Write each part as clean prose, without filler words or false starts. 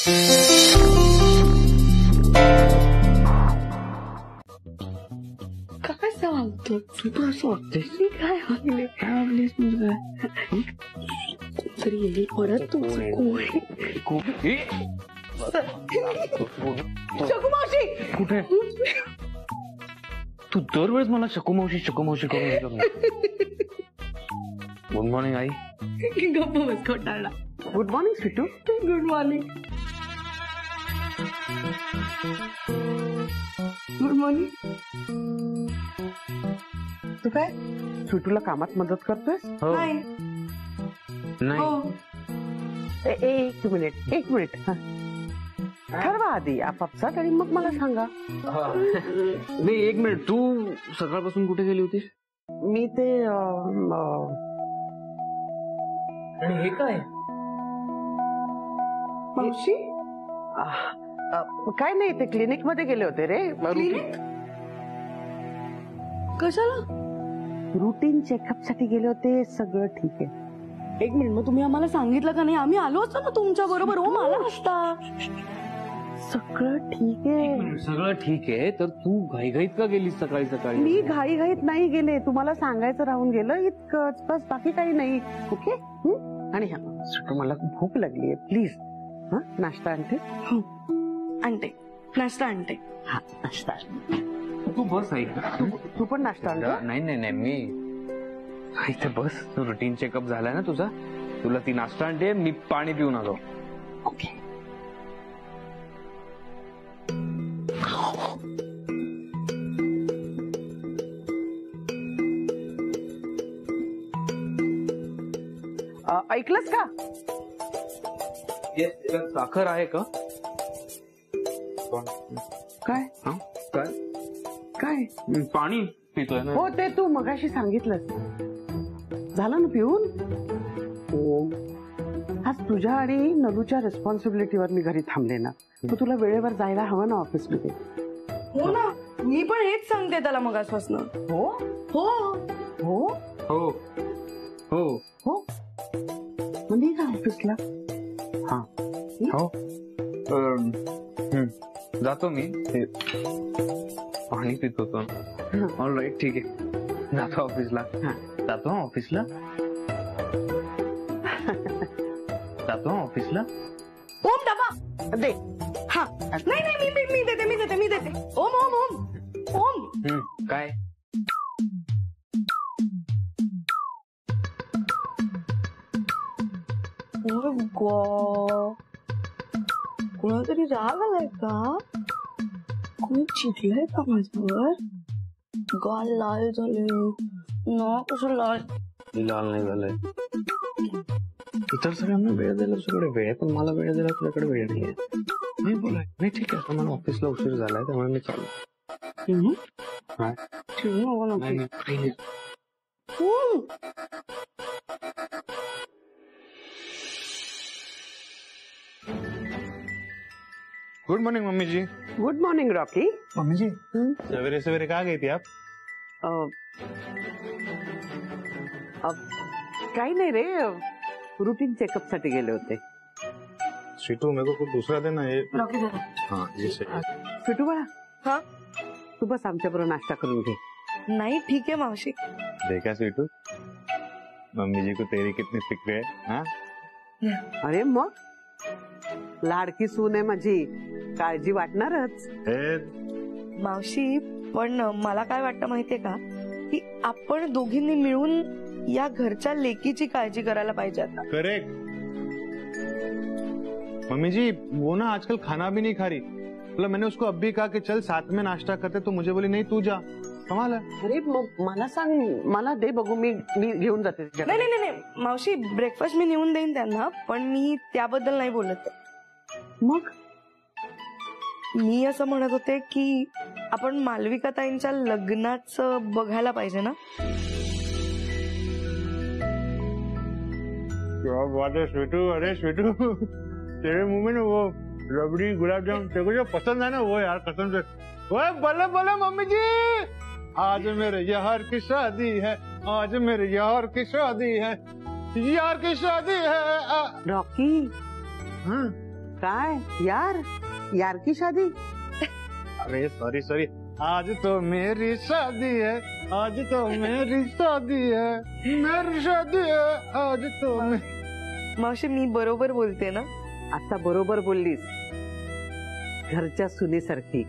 काय सांगतो तू तर असं वाटतेस काय वागले काय वागलेस म्हणजे काय तरी येईल परत तू शकूमावशी कुठे तू दरवेळेस मला शकूमावशी करून गुड मॉर्निंग आई. गप्प बस खोटाळला. Good morning Sweetu. Good morning. Good morning. तू काय स्वीटूला कामात मदत करतोयस? हो नाही एक मिनिट ठरवा आधी आपापसात आणि मग मला सांगा. नाही एक मिनिट, तू सकाळपासून कुठे गेली होतीस? मी ते आणि हे काय मावशी काय नाही ते क्लिनिक मध्ये गेले होते रे. कशाला? रुटीन चेकअप साठी गेले होते. सगळं ठीक आहे. एक मिनिट, मग तुम्ही आम्हाला सांगितलं का नाही? आम्ही आलो असतो ना तुमच्या बरोबर. हो मला असता. सगळं ठीक आहे. सगळं ठीक आहे तर तू घाईघाईत का गेलीस सकाळी सकाळी? मी घाईघाईत नाही गेले. तुम्हाला सांगायचं राहून गेलं इतकंच बस, बाकी काही नाही. ओके. आणि हा मला भूक लागली आहे. प्लीज नाश्ता आणते. आणते नाश्ता आणते. हा नाश्ता. तू बस ऐक. तू पण नाश्ता आणतो? नाही मी इथे बस. तू रुटीन चेकअप झालाय ना तुझा, तुला ती नाश्ता आणते. मी पाणी पिऊन आलो. ओके. ऐकलंस का? साखर आहे का? काय काय काय पाणी पितोय ना. हो ते तू मगाशी सांगितलंस. झालं ना पिऊन? हो. आज तुझ्या आणि नलूच्या रिस्पॉन्सिबिलिटीवर मी घरी थांबले ना. मग तुला वेळेवर जायला हवं ना ऑफिसमध्ये. हो ना, मी पण हेच सांगते त्याला मगासपासून. हो हो हो हो हो हो म्हणजे का ऑफिसला? हा हो जातो मी. पाणी पित होतो. ऑल राईट ठीक आहे. जातो ऑफिसला. जातो ऑफिसला. ओम डबा दे. हा नाही मी देते. ओम ओम ओम ओम. काय? कोणातरी राग आलाय का? कोणी चिडलंय का माझ्यावर? गाल लाल झाले ना. कसं लाल नाही झालंय. इतर सगळ्यांना वेळ दिला तुझ्याकडे वेळ आहे, पण मला वेळ दिला तुझ्याकडे वेळ नाहीये. नाही बोलाय. नाही ठीक आहे. मला ऑफिसला उशीर झालाय त्यामुळे मी चालू. Good morning mummy ji. Good morning Rocky. Mummy ji सवेरे सवेरे कहाँ गई थी आप? काही नाही रे, रुटीन चेकअप साठी गेले होते. स्वीटू मेरे को कुछ दूसरा देना है. हाँ ये सही. स्वीटू बाळा. हा तू बस आमच्या बरोबर नाश्ता करून घे. नाही ठीक आहे मावशी. देखा स्वीटू, मम्मी जी को तेरी कितनी फिक्र है. हाँ अरे मग लाडकी सून आहे माझी, काळजी वाटणारच. मावशी पण मला काय वाटतं माहितीये का, की आपण दोघींनी मिळून या घरच्या लेकीची काळजी करायला पाहिजे आता. करेक्ट. मम्मी जी वो ना आजकल खाना भी नहीं खा रही. मतलब मैंने उसको अब भी कहा कि चल साथ में नाश्ता करते, तो मुझे बोली नहीं तू जा. कमाल है. अरे मग मला सांग, मला दे बघू, मी घेऊन जाते. नाही मावशी, ब्रेकफास्ट मी नेऊन देईन त्यांना, पण मी त्याबद्दल नाही बोलत. मग मी असं म्हणत होते की आपण मालविका ताईंच्या लग्नाचं बघायला पाहिजे ना. क्या बात है स्वीटू. अरे स्वीटू तेरे मुंह में ना वो रबड़ी गुलाब जामुन तेरे को जो पसंद है ना वो यार कसम से. ओए बोले बोले मम्मी जी, आज मेरे यार की शादी है. आज मेरे यार की शादी है. यार की शादी है. रॉकी, काय यार यार की शादी? अरे सॉरी सॉरी, आज तो मेरी शादी है, आज तो मेरी शादी है, मेरी शादी है, आज तो मावशी मी बरोबर बोलते ना? आता बरोबर बोललीस, घरच्या सुनेसारखी.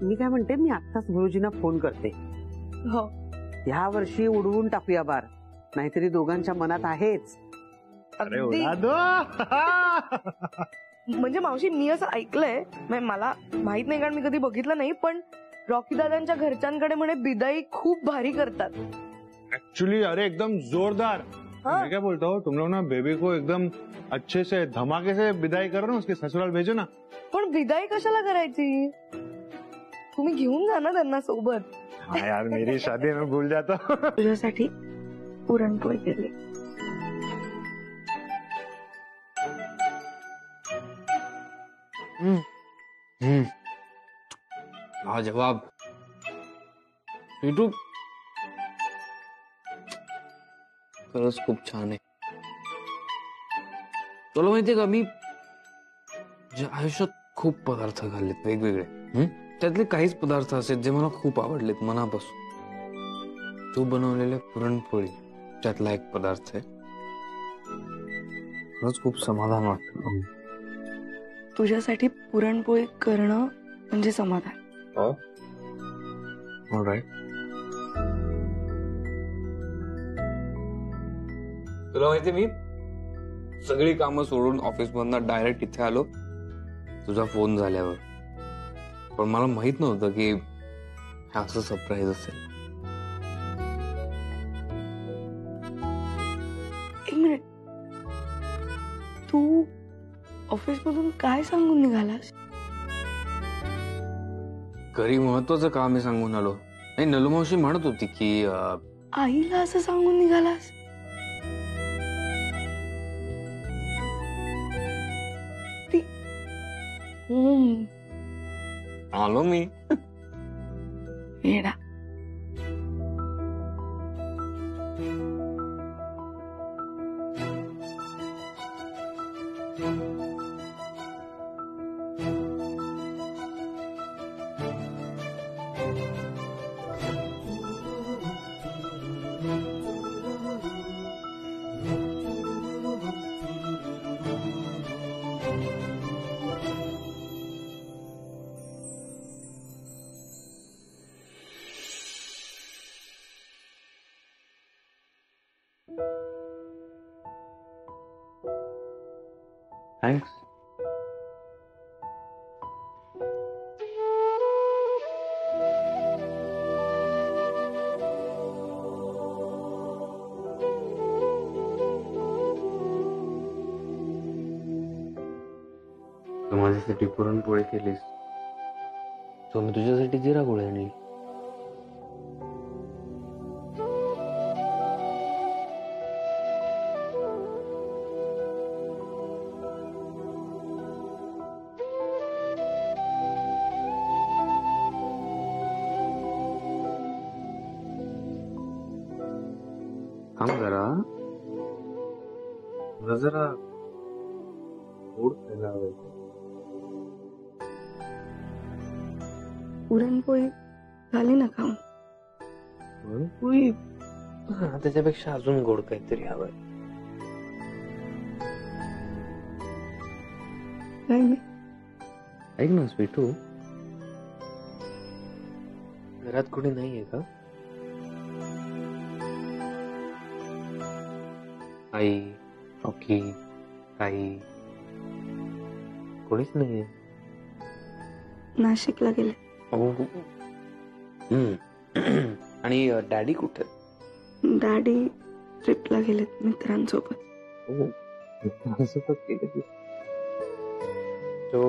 मी काय म्हणते, मी आत्ताच गुरुजींना फोन करते. हो. ह्या वर्षी उडवून टाकूया बार, नाहीतरी दोघांच्या मनात आहेच. अरे अगदी. उडा दो. म्हणजे मावशी मी असं ऐकलंय, म्हणजे मला माहित नाही कारण मी कधी बघितलं नाही, पण रॉकी दादांच्या घरच्यांकडे म्हणे बिदाई खूप भारी करतात. एक्चुअली अरे एकदम जोरदार. हाँ? मैं क्या बोलता हूँ, तुम लोग ना बेबी को एकदम अच्छे से धमाके से विदाई करो ना, उसके ससुराल भेजो ना. पण बिदाई कशाला करायची? तुम्ही घेऊन जा ना त्यांना सोबत. हाँ यार, मेरी शादी में भूल जाता. तुझ्यासाठी पुरणपोळी केली. हा जवाब स्वीटू खरंच खूप छान आहे. तुला माहितीये का, मी आयुष्यात खूप पदार्थ खाल्लेत वेगवेगळे. त्यातले काहीच पदार्थ असे जे मला खूप आवडलेत मनापासून. तू बनवलेल्या पुरणपोळी त्यातला एक पदार्थ आहे. खरंच खूप समाधान वाटतं. तुझ्यासाठी पुरणपोळी करणं म्हणजे समाधान. ऑलराईट. तुला माहिती मी सगळी कामं सोडून ऑफिस मधनं डायरेक्ट इथे आलो तुझा फोन झाल्यावर. पण मला माहित नव्हतं की हे असं सरप्राईज असेल. एक मिनिट, तू ऑफिस मधून काय सांगून निघालास? घरी महत्वाचं काम आहे सांगून आलो. नाही, नलुमावशी म्हणत होती की आईला असं सांगून निघालास? ती आलो मी. येडा. थँक्स. तू माझ्यासाठी पुरणपोळी केलीस, तो मी तुझ्यासाठी जिरा गोळी आणली. थांब जरा, तुला जरा गोड खायला हवंय. पुरणपोळी झाली ना खाऊन? पुरणपोळी त्याच्यापेक्षा अजून गोड काहीतरी हवंय. काय नाही. ऐक ना स्वीटू, घरात कोणी नाहीये का? आई, रॉकी, ताई, कोणीच नाहीये. नाशिकला गेले. आणि डॅडी कुठे? डॅडी ट्रिपला गेलेत मित्रांसोबत. तो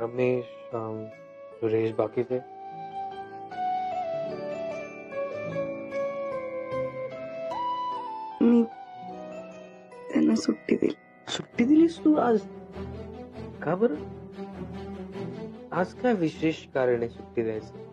रमेश, सुरेश, बाकीचे मी त्यांना सुट्टी दिली. सुट्टी दिलीस तू आज? का बरं? आज काय विशेष कारण आहे सुट्टी द्यायचं?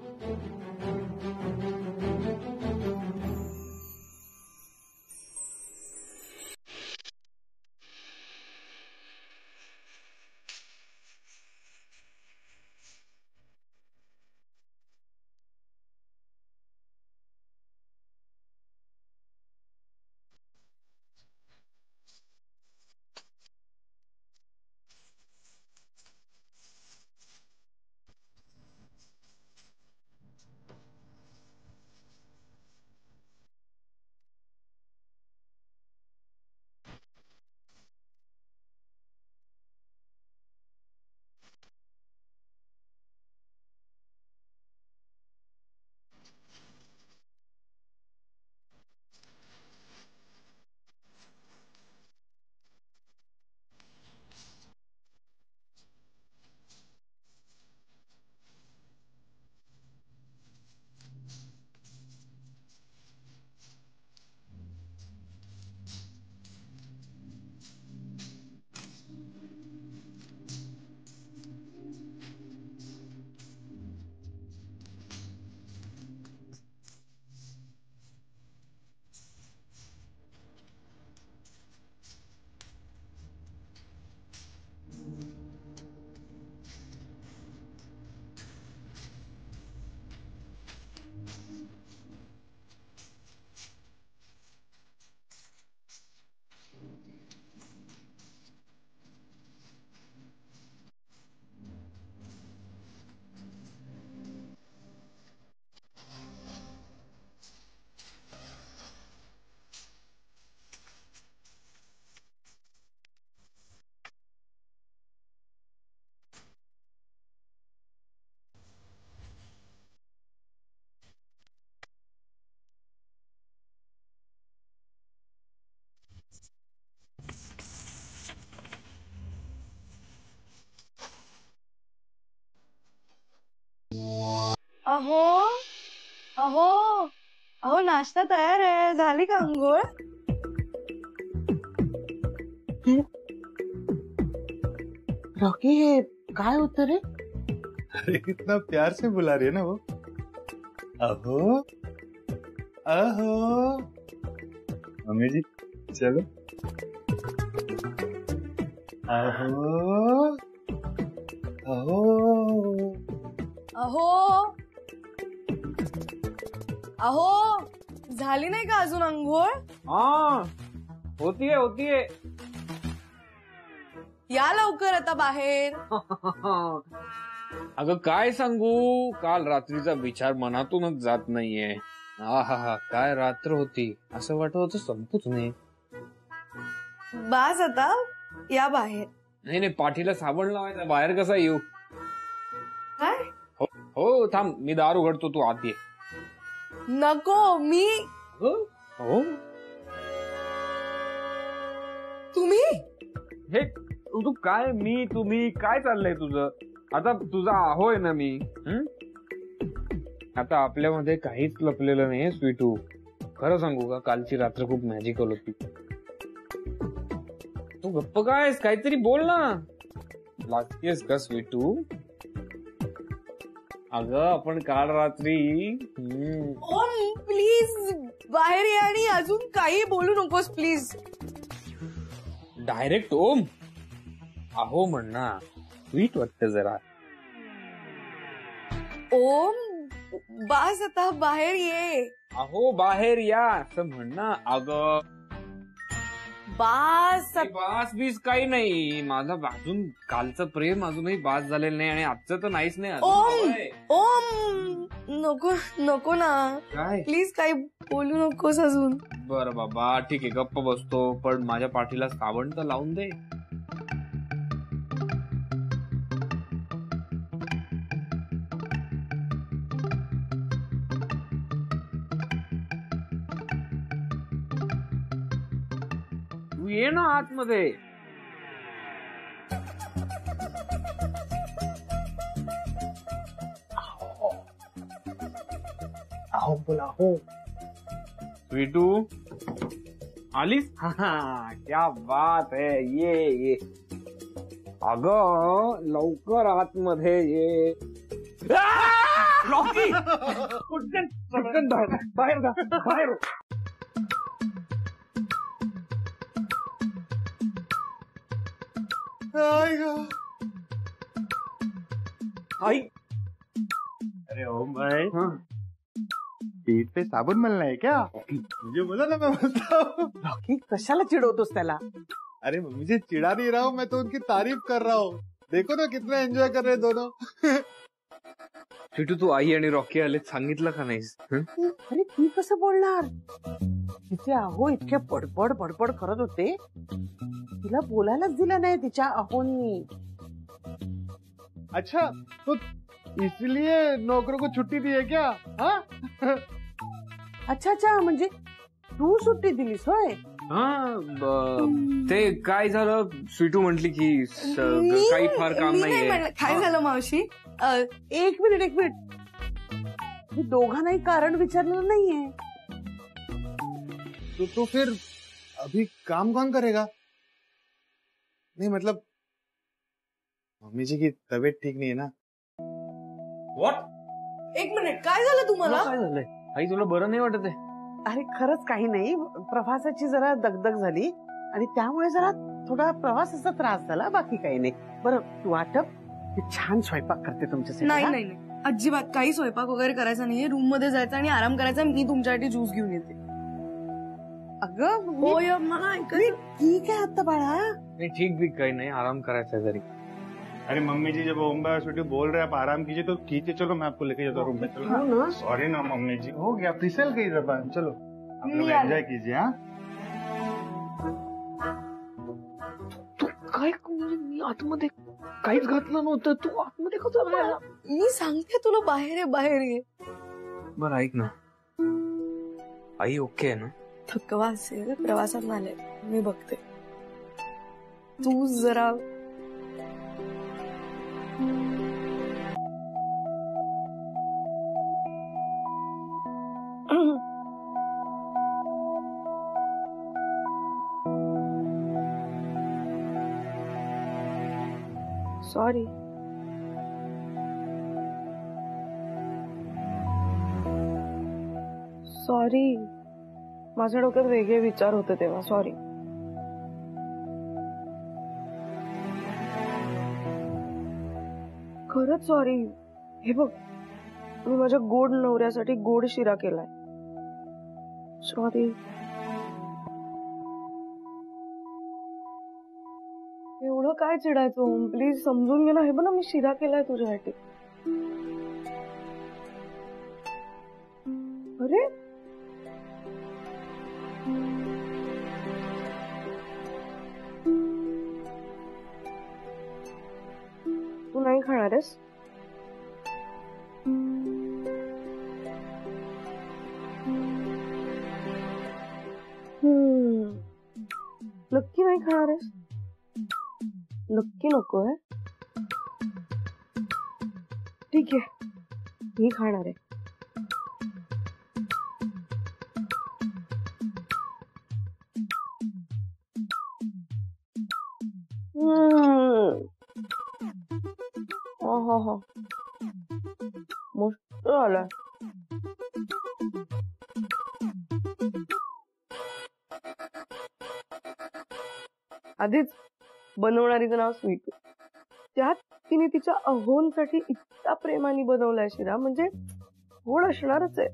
अहो अहो नाश्ता तयार आहे, झाली का अंघोळ? रॉकी हे काय होतं रे? अरे कितना प्यार से बुला रही है ना वो. अहो अहो मम्मी जी चलो. अहो अहो अहो अहो झाली नाही का अजून अंघोळ? हा होतीये होतीये. या लवकर आता बाहेर. अगं काय सांगू, काल रात्रीचा विचार मनातूनच जात नाहीये. हा काय रात्र होती, असं वाटत होतं संपूच नाही. बास आता, या बाहेर. नाही नाही, पाठीला साबण लावायचा, बाहेर कसा येऊ? काय? हो थांब, मी दार उघडतो, तू आत ये. नको, मी. हो तुम्ही हे तू काय, मी तुम्ही काय चाललंय तुझं? आता तुझा आहोय ना मी. आता आपल्यामध्ये काहीच लपलेलं नाहीये स्वीटू. खरं सांगू का, कालची रात्र खूप मॅजिकल होती. तू गप्प कायस, काहीतरी बोल ना. लागतेस का स्वीटू? अगं आपण काल रात्री ओम प्लीज बाहेर ये आणि अजून काही बोलू नकोस प्लीज. डायरेक्ट ओम अहो म्हण ना, स्वीट वाटत जरा. ओम बास आता, बाहेर ये. अहो बाहेर या असं म्हण ना. अगं बास. बास बीस काही नाही. माझं अजून कालचं प्रेम अजूनही बास झालेलं नाही आणि आजचं तर नाहीच नाही. ओम ओम नको नको ना, काय प्लीज काही बोलू नकोस अजून. बरं बाबा ठीक आहे, गप्प बसतो, पण माझ्या पाठीला साबण तर लावून दे. तू ये ना आतमध्ये. अहो बोला हो. स्वीटू आलीस? क्या बात है, ये अगं लवकर आतमध्ये ये. रॉकी पटकन बाहेर जा, बाहेर. आई अरे ओम भाई, पीठ पे साबुन मलना है क्या? मुझे बोला ना, मैं बोलता हूँ. रॉकी कशाला चिडवतोस त्याला? अरे मुझे चिढ़ा नहीं रहा हूँ, मैं तो उनकी तारीफ कर रहा हूँ. देखो ना कितना एंजॉय कर रहे हैं दोनों. स्वीटू तू आई आणि रॉकी आले सांगितलं का नाहीस? अरे ती कसं बोलणार? तिचे अहो इतके बडबड बडबड करत होते, तिला बोलायलाच दिलं नाही तिच्या अहोंनी. अच्छा, तो इसलिए नौकरों को छुट्टी दी है क्या? हाँ? अच्छा अच्छा, म्हणजे तू सुट्टी दिलीस होय? ते काय झालं, स्वीटू म्हटली की काही फार काम मी नाही नाहीये. म्हणलं. काय झालं मावशी? एक मिनिट मी दोघांनाही कारण विचारलेलं नाहीये. तो फिर अभी काम कौन करेगा? नहीं मतलब मम्मी जी की तबीयत ठीक नहीं है ना. What? एक मिनिट, काय झालं तुम्हाला? काय झालंय आई, तुला बरं नाही वाटत आहे? अरे खरंच काही नाही, प्रवासाची जरा दगदग झाली आणि त्यामुळे जरा थोडा प्रवासाचा त्रास झाला, बाकी काही नाही. बरं तू आटप, मी छान स्वयंपाक करते तुमच्यासाठी. नाही हा? नाही नाही, अजिबात काही स्वयंपाक वगैरे करायचा नाहीये. रूम मध्ये जायचं आणि आराम करायचा. मी तुमच्यासाठी ज्यूस घेऊन येते. अगं होय, मला ऐकायचं. ठीक आहे आता बाळा. नाही ठीक भी काही नाही, आराम करायचा आहे जरी. अरे मम्मी जी, जब ओम भाई स्वीटी बोल रहे हैं आप आराम कीजिए तो कीजिए. चलो मैं आपको लेके जाता हूँ रूम में. चलो. हो ना? सॉरी ना मम्मी जी, हो गया, फिसल गई जबान. चलो आप लोग मी आले. एंजॉय कीजिए. हाँ काय मी आतमध्ये काहीच घातलं नव्हतं, तू आतमध्ये कसं राहिला? मी सांगते तुला, बाहेर ये, बाहेर ये. बरं ऐक ना, आई ओके आहे ना? थकवा असेल, प्रवासात आले, मी बघते. तू जरा सॉरी. सॉरी, माझ्या डोक्यात वेगळे विचार होते तेव्हा. सॉरी. खरंच सॉरी. हे बघ, मी माझ्या गोड नवऱ्यासाठी गोड शिरा केलाय. सॉरी. एवढं काय चिडायचं? प्लीज समजून घे ना. हे बघ ना, मी शिरा केलाय तुझ्यासाठी. अरे तू नाही खाणार आहेस? नक्की नाही खाणार आहेस? नक्की नको आहे? ठीक आहे, मी खाणार आहे. हो, मस्त झालाय. आधीच बनवणारीचं नाव स्वीटू, त्यात तिने तिच्या अहोंसाठी इतक्या प्रेमाने बनवलाय शिरा, म्हणजे गोड असणारच आहे.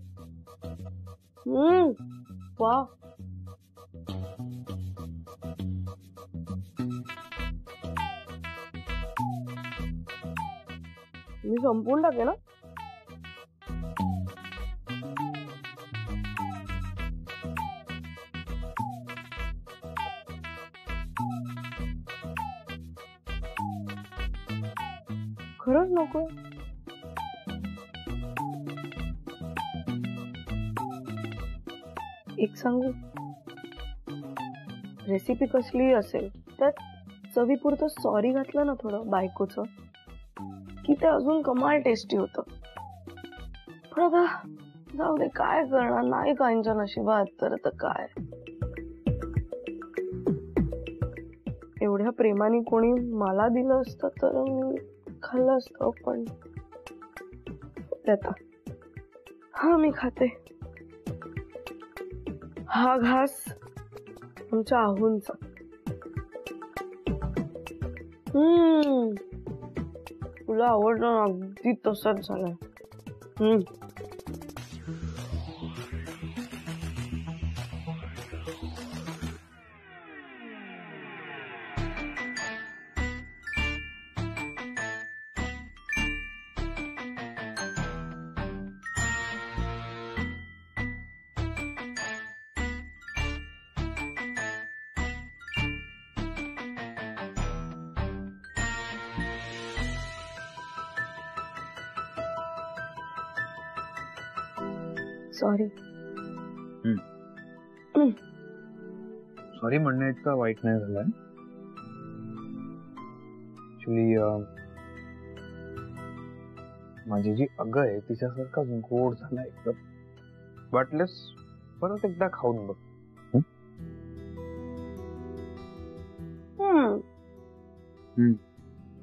वा. मी संपून टाके ना. खरंच नको? एक सांगू, रेसिपी कसली असेल त्यात चवीपुरतं सॉरी घातलं ना थोडं बायकोचं, की ते अजून कमाल टेस्टी होतं. पण आता जाऊ दे, काय करणार, नाही काहींच्या नशिबात तर आता काय. एवढ्या प्रेमाने कोणी मला दिलं असतं तर मी खाल्लं असतं, पण आता हा मी खाते. हा घास आमच्या आहुंचा. तुला आवडलं ना, अगदी तसंच झालं. सॉरी. सॉरी म्हणण्या इतका वाईट नाही झालाय. ऍक्च्युली माझी जी अगं आहे तिच्यासारखा गोड झाला एकदम. वाटल्यास परत एकदा खाऊन बघ.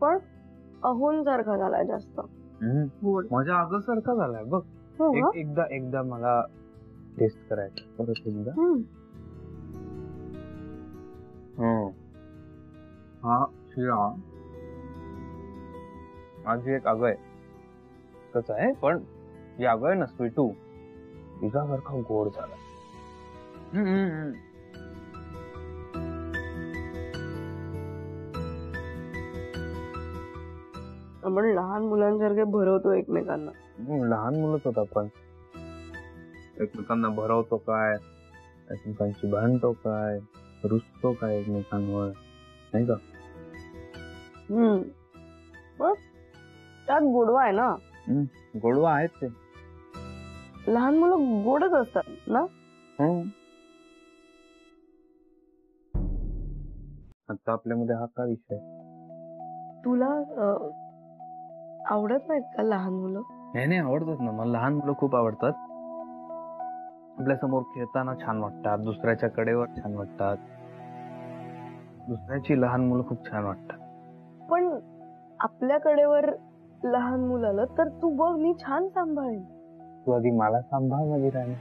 पण अहोन सारखा झालाय जास्त गोड. माझ्या अगं सारखा झालाय बघ. एकदा मला टेस्ट करायचं परत एकदा. हा शिरा माझी एक अगं आहे तसं आहे, पण ही अगं आहे ना स्वीटू, तिच्यासारखा गोड झाला. आपण लहान मुलांसारखे भरवतो एकमेकांना. लहान मुलंच होत आपण. एकमेकांना भरवतो काय, एकमेकांची भांडतो काय, रुसतो काय एकमेकांवर, नाही का? पण त्यात गोडवा आहे ना. गोडवा आहेत ते. लहान मुलं गोडच असतात ना. आता आपल्यामध्ये हा का विषय? तुला आवडत नाहीत का लहान मुलं? नाही आवडतात ना, मला लहान मुलं खूप आवडतात. आपल्या समोर खेळताना छान वाटतात, दुसऱ्याच्या कडेवर छान वाटतात, दुसऱ्याची लहान मुलं खूप छान वाटतात. पण आपल्या कडेवर लहान मुलं आलं तर तू बघ मी छान सांभाळेन. तू आधी मला सांभाळ माझी राणी.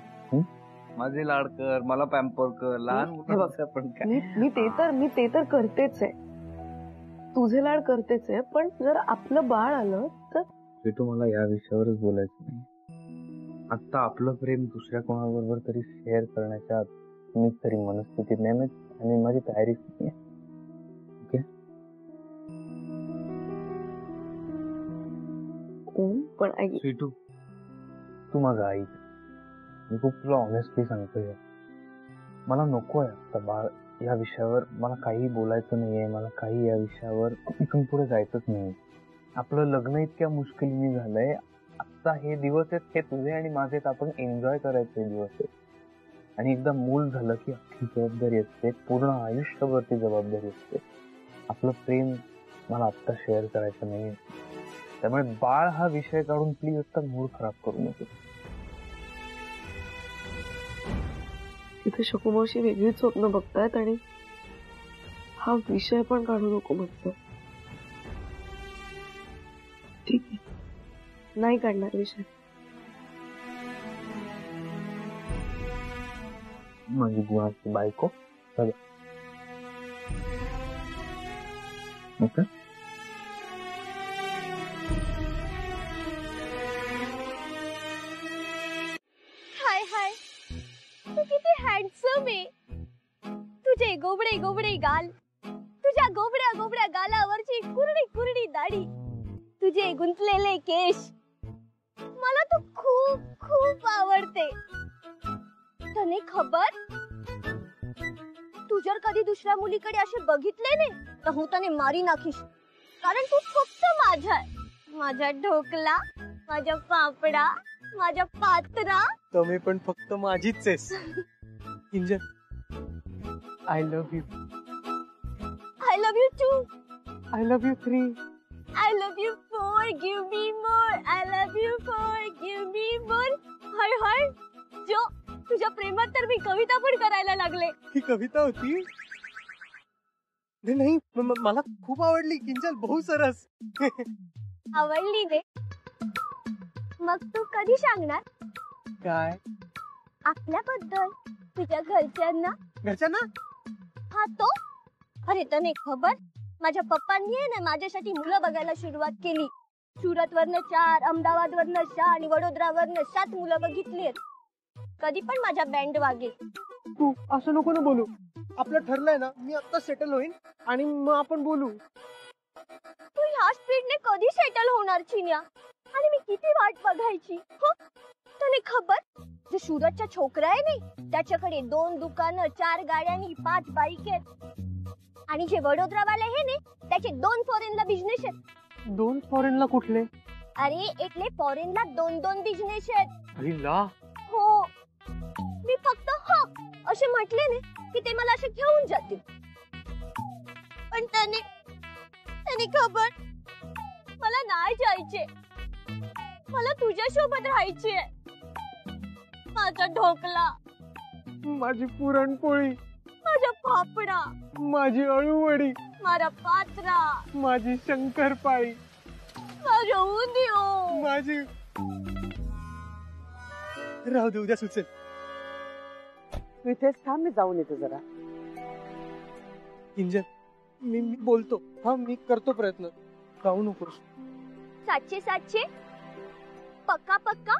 माझे लाड कर, मला पॅम्पर कर. लहान मुलाचं पण काय. मी ते तर करतेच आहे, तुझे लाड करतेच आहे, पण जर आपलं बाळ आलं तर. स्वीटू मला या विषयावरच बोलायचं नाही. आता आपलं प्रेम दुसऱ्या कोणाबरोबर तरी शेअर करण्याच्या मी तरी मनस्थितीत नाही आणि माझी तयारीच नाही. ओके पण आई, स्वीटू तू माझा आई. मी खूप तुला ऑनेस्टली सांगतोय, मला नको आहे आता बाळ या विषयावर. मला काही बोलायचं नाहीये, मला काही या विषयावर इथून पुढे जायचंच नाही. आपलं लग्न इतक्या मुश्किलीने झालंय. आता हे दिवस आहेत, हे तुझे आणि माझे, आपण एन्जॉय करायचे दिवस आहेत. आणि एकदा मूल झालं की अख्खी जबाबदारी असते, पूर्ण आयुष्यभरती जबाबदारी असते. आपलं प्रेम मला आता शेअर करायचं नाही. त्यामुळे बाळ हा विषय काढून प्लीज आता मूड खराब करू नको. इथे शकूमावशी वेगळीच स्वप्न बघतायत आणि हा विषय पण काढू नको म्हणतो. ठीक आहे, नाही काढणार विषय. माझी गुणाची बायको. ओके हाय हाय, तू किती हँडसम आहे. तुझे गोबडे गोबडे गाल, तुझ्या गोबड्या गोबड्या गालावरची कुरडी कुरडी दाढी, तुझे गुंतलेले केश, मला तू खूप खूप आवडते. तने खबर, तू जर कधी दुसऱ्या मुलीकडे असे बघितले नाही तर હું તને मारी नाखीश. कारण तू फक्त माझा आहे. माझा ढोकला, माझा पापडा, माझा पात्रा. तुम्ही पण फक्त माझीच आहेस. Kinjal, I love you. I love you too. I love you 3. I love you 4, give me more. I love you 4, give me more. हाय हाय, जो तुझ्या प्रेमात तर मी कविता पण करायला लागले. ही कविता होती? नाही, मला खूप आवडली किंजल, बहुत सरस. आवडली रे. मग तू कधी सांगणार? काय? आपल्याबद्दल तुझ्या घरच्यांना. घरच्यांना? हा तो. अरे तने खबर, माझ्या पप्पांनी आहे ना माझ्यासाठी मुलं बघायला सुरुवात केली. सुरत वरनं 4, अहमदाबाद वरनं 6 आणि वडोदरा वरनं 7 मुलं बघितली. कधी पण माझा बँड वागेल. तू असं नको ना बोलू. आपलं ठरलंय ना, मी आता सेटल होईन आणि मग आपण बोलू. तू ह्या स्पीडने कधी सेटल होणार चिन्या? आणि मी किती वाट बघायची. तने खबर, जे सुरतच्या छोकरा आहे नाही त्याच्याकडे 2 दुकानं, 4 गाड्या आणि 5 बाईक आहेत. आणि जे वडोदरावाले हे ने त्याचे 2 फॉरेनला बिझनेस आहेत. 2 फॉरेनला कुठले? अरे इथले फॉरेनला 2 बिझनेस आहेत. अरे ला. हो, मी फक्त हो असे म्हटले ने की ते मला असे घेऊन जातील. पण त्याने खबर, मला नाही जायचे. मला तुझ्यासोबत राहायचे. माझा ढोकला, माझी पुरणपोळी, माझा फाफडा, माझी अळूवडी, माझा पात्रा, माझी शंकरपाळी, माझा उंदिओ, माझी. राहू दे, उद्या सुचेल. तू इथेच थांब, मी जाऊन येते जरा. किंजल, मी बोलतो. हा, मी करतो प्रयत्न. जाऊ नकोस. 700 पक्का पक्का.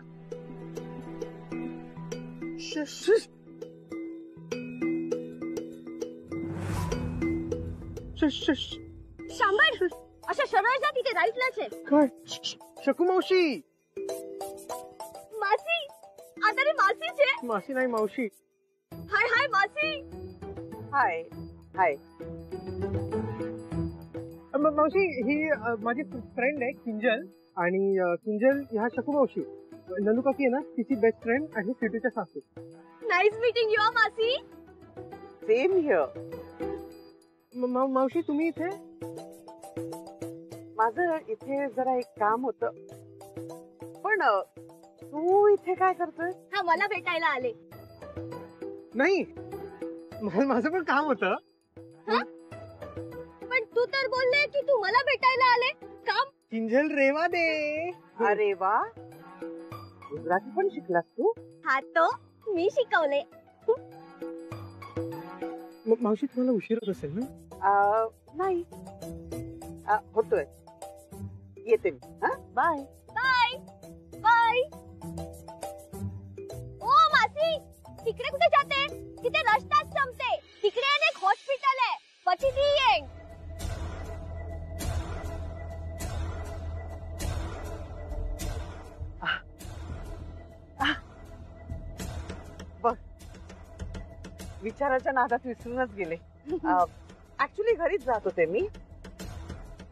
सांभाळ, अशा सरळ जा, तिथे राईटलाच आहे. काय? शकू मावशी. मासी, आता रे मासीच आहे. मासी नाही, मावशी. हाय हाय मासी. हाय हाय. मावशी, ही माझी फ्रेंड आहे किंजल. आणि किंजल ह्या शकू मावशी. नलू काकी आहे ना, तिची बेस्ट फ्रेंड आणि सिटूच्या सासू. नाईस मीटिंग यू मासी. Same here. मावशी, तुम्ही इथे? माझं इथे जरा एक काम होतं. पण तू इथे काय करतोय? हा, मला भेटायला आले. नाही, माझं पण काम होतं. पण तू तर बोलले की तू मला भेटायला आले. का किंजल रेवा दे. अरे वा, गुजराती पण शिकलास तू? हा तो मी शिकवले. मावशी तुम्हाला उशीर होत असेल ना? नाही, होतोय. येते मी. बाय. Bye bye. ओ मासी, तिकडे कुठे जाते? तिथे रस्ताच संपते. तिकडे एक हॉस्पिटल आहे. पछीથી येईन. बघ, विचाराच्या नादात विसरूनच गेले. ऍक्च्युली घरीच जात होते मी.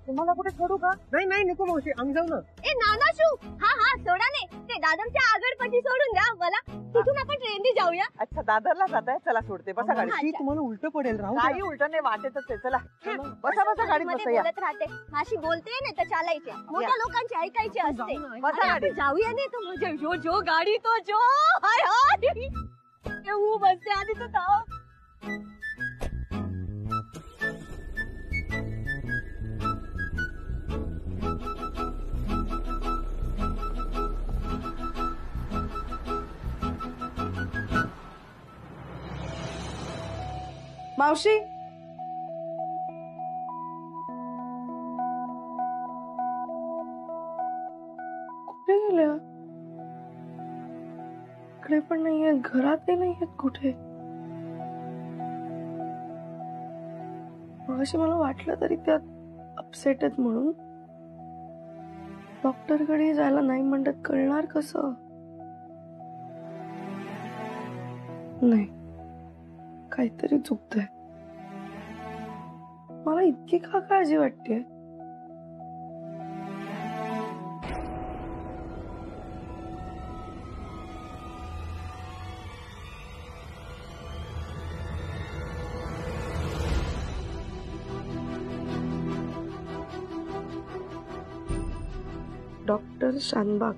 तुम्हाला कुठे सोडू का? नाही नाही नको मावशी, आम्ही जाऊ ना. ए नानाशू, हा सोडा ने. ते दादरच्या आगरपट्टी सोडून द्या मला. तिथून आपण ट्रेनने जाऊया. अच्छा, दादरला जाताय? चला सोडते. बसा गाडी. मावशी, तुम्हाला उलट पडेल. राहू काही उलट नाही, वाटेतच आहे. चला बसा गाडीत मध्ये बसा. या बोलत राहते. माशी बोलते ना तर चालायचे. मोठ्या लोकांचे ऐकायचे असते. बसा गाडीत. आपण जाऊया नाही तर म्हणजे जो गाडी तो जो. हाय हाय. येऊ बसते आधी तो धाव. मावशी, कुठे गेल्या? इकडे पण नाहीये, घरातही नाहीयेत कुठे. मगाशी मला वाटलं तरी त्यात अपसेट आहेत म्हणून. डॉक्टरकडे जायला नाही म्हणतात, कळणार कसं? नाही, काहीतरी चुकतंय. मला इतकी का काळजी वाटते? डॉक्टर शानबाग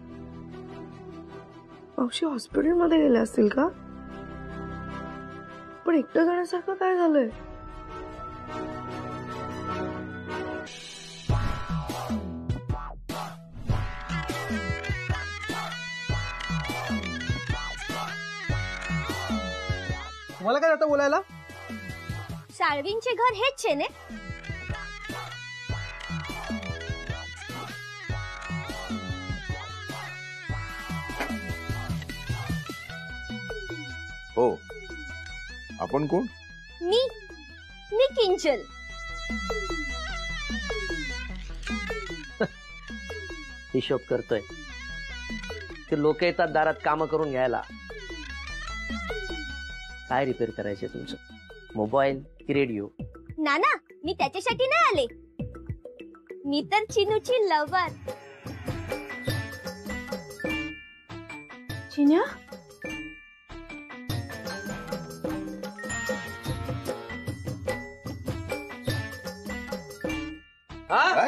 मावशी हॉस्पिटलमध्ये गेले असतील का? पण एकटं जाण्यासारखं काय झालंय? तुम्हाला काय आता बोलायला? साळवींचे घर हेच आहे ने. हो, आपण कोण? मी किंजल. हिशोब करतोय. ते लोक येतात दारात काम करून घ्यायला. काय रिपेअर करायचे तुमचं? मोबाईल की रेडिओ? नाना, मी त्याच्यासाठी नाही आले. मी तर चिनूची लवर. चिन्या,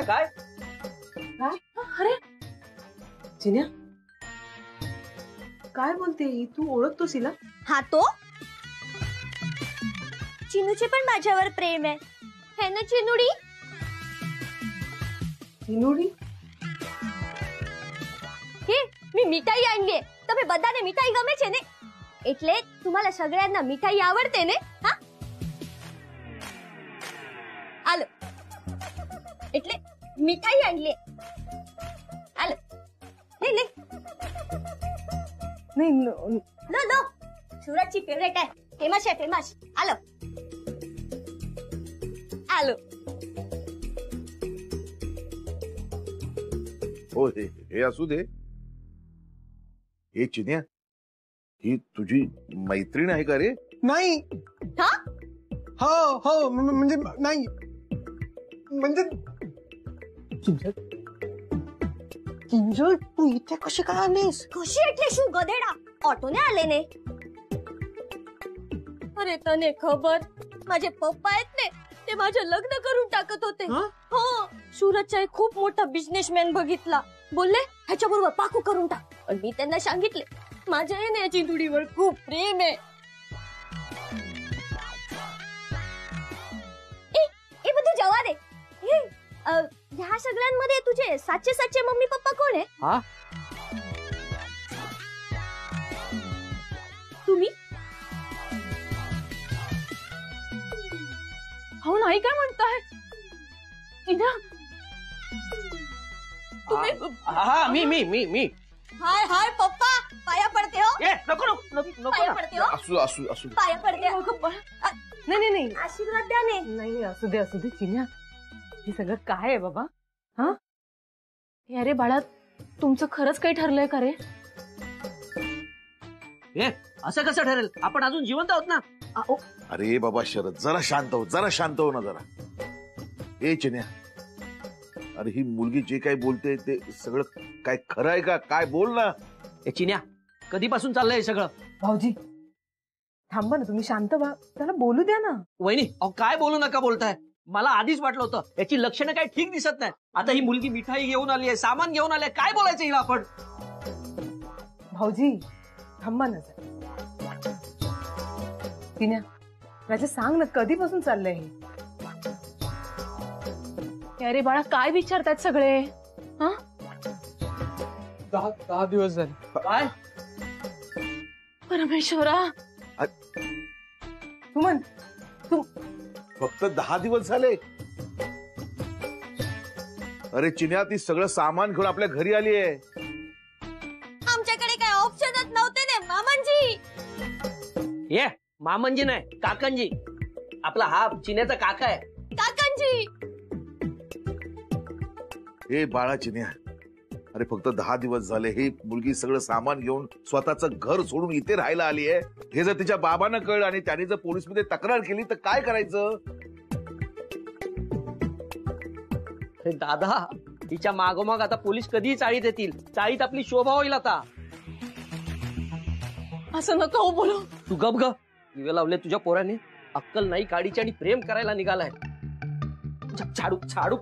काय? अरे चिन्या, काय बोलते? तू ओळखतोस हिला? हा तो चिनूचे पण माझ्यावर प्रेम आहे. है ना चिनुडी? चिनुडी? हे मी मिठाई आणलीये. તમે બધાને મિઠાઈ ગમે છે ને? એટલે तुम्हाला सगळ्यांना मिठाई आवडते ने? हा आलो. એટલે मिठाई आणलीये. आलो. ले ले. नाही लो लो. सूरजची फेवरेट आहे. फेमस आहे फेमस. आलो. आलो. हो, हे असू दे. हे चिन्या, ही तुझी मैत्रीण आहे का रे? नाही. हा? हो म्हणजे नाही. म्हणजे किंजल, तू इथे कशी काय आलीस? कशी એટલે શું ગધેડા? ઓટોને આલે ને. अरे तने खबर, माझे पप्पा आहेत ने, ते माझे लग्न करून टाकत होते. हो, सूरजचा एक खूप मोठा बिझनेसमॅन बघितला. बोलले ह्याच्याबरोबर पाकू करून टाक. पण मी त्यांना सांगितले माझ्या याची तुडीवर खूप प्रेम आहे. ए, ए બધું જવા દે. हे ह्या ह्या सगळ्यांमध्ये तुझे साचे मम्मी पप्पा कोण आहे? हा? तुम्ही? हो नाही काय म्हणताय चिन्या? तुम्ही हा मी हाय हाय पप्पा, पाया पडते हो. नको पाया पडते हो. असू असू असू पाया पडते. नाही आशीर्वाद द्या ने. नाही असू दे चिन्या. हे सगळं काय आहे बाबा? हा अरे बाळा, तुमचं खरंच काही ठरलंय का रे? असं कसं ठरेल? आपण अजून जिवंत आहोत ना. अरे बाबा शरद, जरा शांत हो ना जरा. ए चिन्या, अरे ही मुलगी जे काही बोलते ते सगळं काय खरं आहे का? काय बोल ना. चिन्या, कधीपासून चाललंय हे सगळं? भाऊजी थांबा ना, तुम्ही शांत व्हा, त्याला बोलू द्या ना. वहिनी, काय बोलू नका बोलताय? मला आधीच वाटलं होतं याची लक्षणं काही ठीक दिसत नाही. आता ही मुलगी मिठाई घेऊन आली आहे, सामान घेऊन आली आहे, काय बोलायचं हिला आपण? भाऊजी थांबा ना. चिन्या, राजा सांग ना, कधीपासून चाललंय हे? अरे बाळा, काय विचारतात सगळे? हा 10 दिवस झाले. काय परमेश्वरा, सुमन फक्त 10 दिवस झाले? अरे चिन्या, ती सगळं सामान घेऊन आपल्या घरी आली आहे. आमच्याकडे काय ऑप्शनच नव्हते ना मामांजी. ये मामनजी नाही, काकनजी. आपला हा चिन्याचा काका आहे. काकांजी. हे बाळा चिन्या, अरे फक्त 10 दिवस झाले. ही मुलगी सगळं सामान घेऊन स्वतःचं घर सोडून इथे राहायला आली आहे. हे जर तिच्या बाबांना कळलं आणि त्यांनी जर पोलीसमध्ये तक्रार केली तर काय करायचं? दादा, तिच्या मागोमाग आता पोलीस कधीही चाळीत येतील. चाळीत आपली शोभा होईल. आता असं नका हो बोलू. तू गप ग. दिवे लावले तुझ्या पोराने. अक्कल नाही काडीची आणि प्रेम करायला निघालाय. छाडू छाडू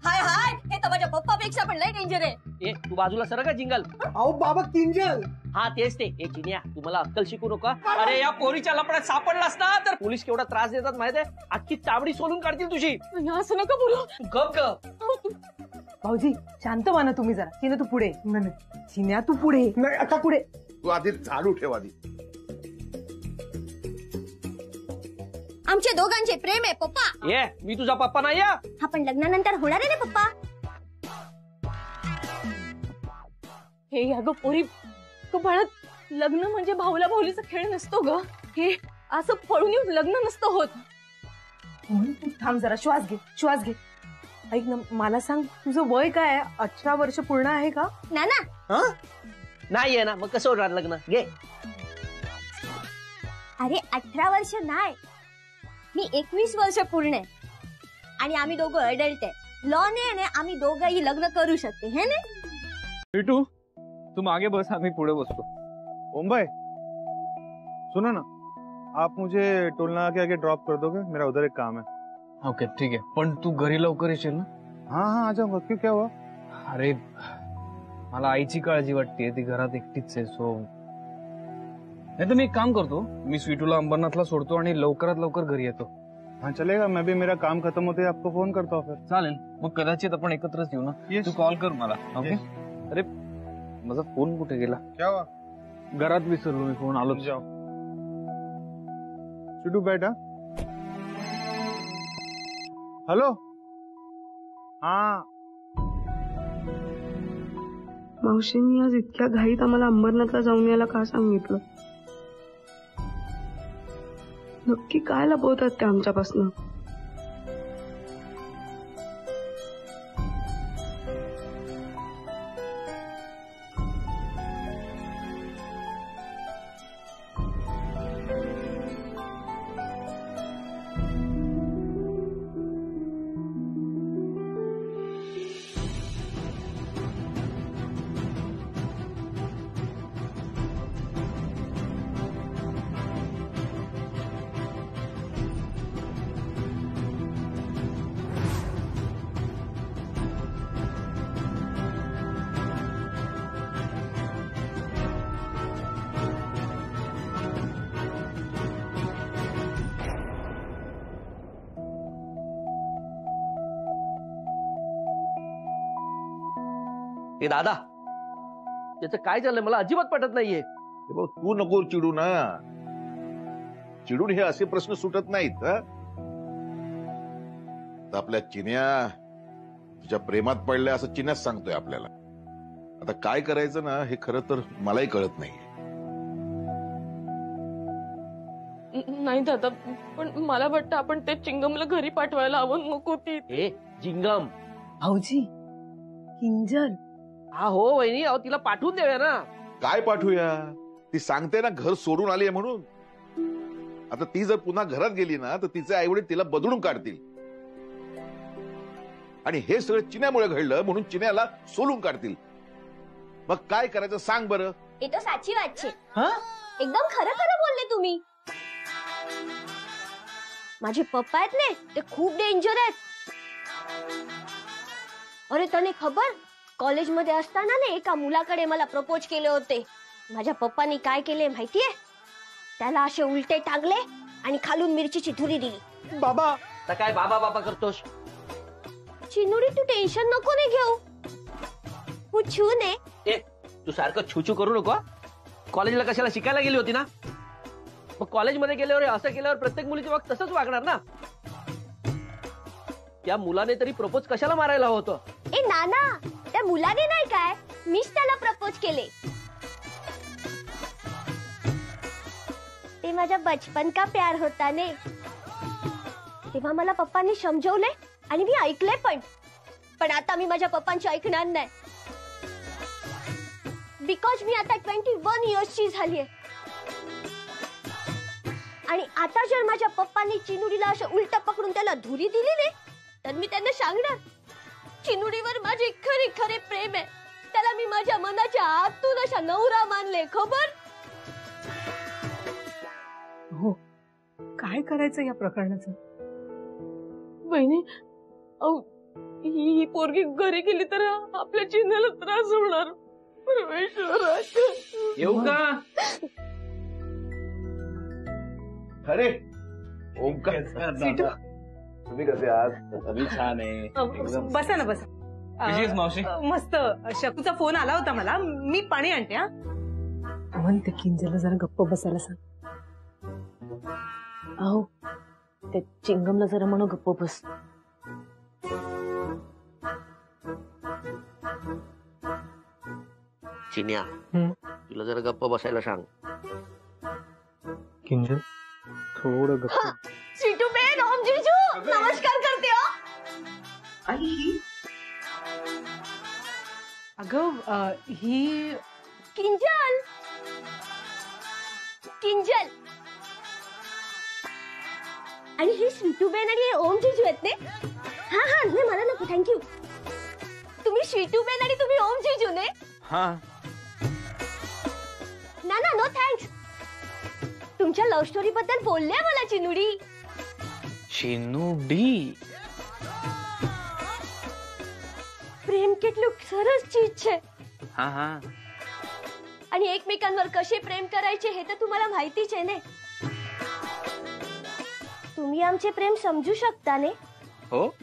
हाय हाय, हे तर माझ्या पप्पापेक्षा पण लय डेंजर आहे. तू बाजूला सर का जिंगल. अहो बाबा किंजल. हा तेच ते. चिन्या, तू मला अक्कल शिकू नका. अरे या पोरीच्या लपड्यात सापडलास ना तर पोलीस केवढा त्रास देतात माहितीये. अख्खी चावडी सोलून काढतील तुझी. असं नका बोलू. गप ग. भाऊजी शांत व्हा ना तुम्ही जरा. चिन्या तू पुढे. चिन्या तू पुढे. नाही आता पुढे. तू आधी झाडू ठेव आधी. आमच्या दोघांचे प्रेम आहे पप्पा. ये मी तुझा पप्पा नाही. आपण लग्नानंतर होणार आहे ना पप्पा. हे अगं पोरी, बाळात लग्न म्हणजे भाऊला भाऊलीचा खेळ नसतो ग. हे असं पळून येऊन लग्न नसतं होत. तू थांब जरा, श्वास घे. ऐक ना, मला सांग, तुझं वय काय आहे? 18 वर्ष पूर्ण आहे का? ना नाहीये ना, मग कसं होणार लग्न? घे. अरे 18 वर्ष नाही, मी 21 वर्ष पूर्ण आहे. आणि आम्ही दोघं अडल्ट आहे. लॉ ने आम्ही दोघंही लग्न करू शकते हे ना. बिटू, तुम आगे बस, आम्ही पुढे बसतो. ओम भाई सुनो ना, आप मुझे टोल नाका के आगे ड्रॉप कर दोगे? मेरा उधर एक काम है. ओके ठीक आहे, पण तू घरी लवकर येशील ना? हाँ आ जाऊंगा. क्यों, क्या हुआ? अरे मला आईची काळजी वाटते. ती घरात एकटीच आहे. सो नाही तर मी एक काम करतो, मी स्वीटूला अंबरनाथला सोडतो आणि लवकरात लवकर घरी येतो. हाँ चलेगा. मैं भी मेरा काम खत्म होते ही आपको फोन करता हूँ फिर. चालेल, मग कदाचित आपण एकत्रच येऊ ना. तू कॉल कर मला. ओके. अरे माझा फोन कुठे गेला? क्या हुआ? घरात विसरलो मी फोन. आलो. जाओ. शुडू बैठा. हेलो. हाँ मावशींनी आज इतक्या घाईत आम्हाला अंबरनाथला जाऊन यायला का सांगितलं? नक्की काय लपवतात ते आमच्यापासून? हे दादा, त्याचं काय झालंय मला अजिबात पटत नाहीये. हे बघ, तू नको चिडू ना. चिडून हे असे प्रश्न सुटत नाहीत. आपल्या चिन्या तुझ्या प्रेमात पडल्या असं चिन्याच सांगतोय आपल्याला. आता काय करायचं ना हे खरं तर मलाही कळत नाही. नाही दादा, पण मला वाटतं आपण ते चिंगमला घरी पाठवायला हवं. नको ती. हे जिंगम. भाऊजी, किंजल. हा हो वहिनी, अहो तिला पाठवून देऊया ना. काय पाठवूया? ती सांगते ना घर सोडून आली आहे म्हणून. आता ती जर पुन्हा घरात गेली ना तर तिचे आईवडील तिला बदलून काढतील. आणि हे सगळं चिन्यामुळे घडलं म्हणून चिन्याला सोलून काढतील. मग काय करायचं सांग बरं. ये तो साची बात छे. एकदम खरं खरं बोलले तुम्ही. माझे पप्पा आहेत ने, ते खूप डेंजर आहेत. अरे तने खबर, कॉलेजमध्ये असताना ने एका मुलाकडे मला प्रपोज केले होते. माझ्या पप्पांनी काय केले माहितीये? त्याला असे उलटे टांगले आणि खालून मिरचीची धुरी दिली. बाबा, तर काय बाबा बाबा करतोस? चिनुडी, तू टेन्शन नको ने घेऊ. पूछू ने. तू सारखं छुछू करू नको. कॉलेजला कशाला शिकायला गेली होती ना? मग कॉलेजमध्ये गेल्यावर असं केल्यावर प्रत्येक मुलीच्या बाबतीत तसंच वागणार ना. त्या मुलाने तरी प्रपोज कशाला मारायला होतं? ए नाना, त्या मुलाने नाही काय, मीच त्याला प्रपोज केले. ते माझा बचपन का प्यार होता ने. तेव्हा मला पप्पांनी समजवले आणि मी ऐकले पण आता मी माझ्या पप्पांची ऐकणार नाही. बिकॉज मी आता 21 इयर्सची झालीये. आणि आता जर माझ्या पप्पांनी चिनुडीला असं उलट पकडून त्याला धुरी दिली नाही तर मी त्यांना सांगणार, चिनुडीवर माझे खरे खरे प्रेम आहे. त्याला मी माझ्या मनाच्या आतून अशा नवरा मानले. खबर? हो, काय करायचं या प्रकरणाचं? बहिणी, ही पोरगी घरी गेली तर आपल्या चिन्हाला त्रास होणार. येऊ का? अरे ओमकार, तुम्ही कसे आहात? मी छान आहे. बसा ना, बसा. मावशी मस्त. शकूचा फोन आला होता मला. मी पाणी आणते. हा, म्हणते किंजलला जरा गप्प बसायला सांग. अहो, ते चिंगमला जरा म्हणू गप्प बस. चिन्या, तुला जरा गप्प बसायला सांग. किंजल, थोडं गप्प. स्वीटू बेन, ओम जीजू, नमस्कार करते हो. अगं, ही किंजल. किंजल आणि हे स्वीटू बेन आणि ओम जीजू आहेत ने. हा हा, नाही मला नको, थँक्यू. तुम्ही स्वीटू बेन आणि तुम्ही ओम जीजू ने. हा, ना ना, नो थँक्स. तुमच्या लव्ह स्टोरी बद्दल बोलले मला चिनुडी. चिनुडी प्रेम કેટલું સરસ चीज છે. हा हा, आणि एकमेकांवर कसे प्रेम करायचे हे तर तुम्हाला माहितीच आहे ने. तुम्ही आमचे प्रेम समजू शकता ने. हो,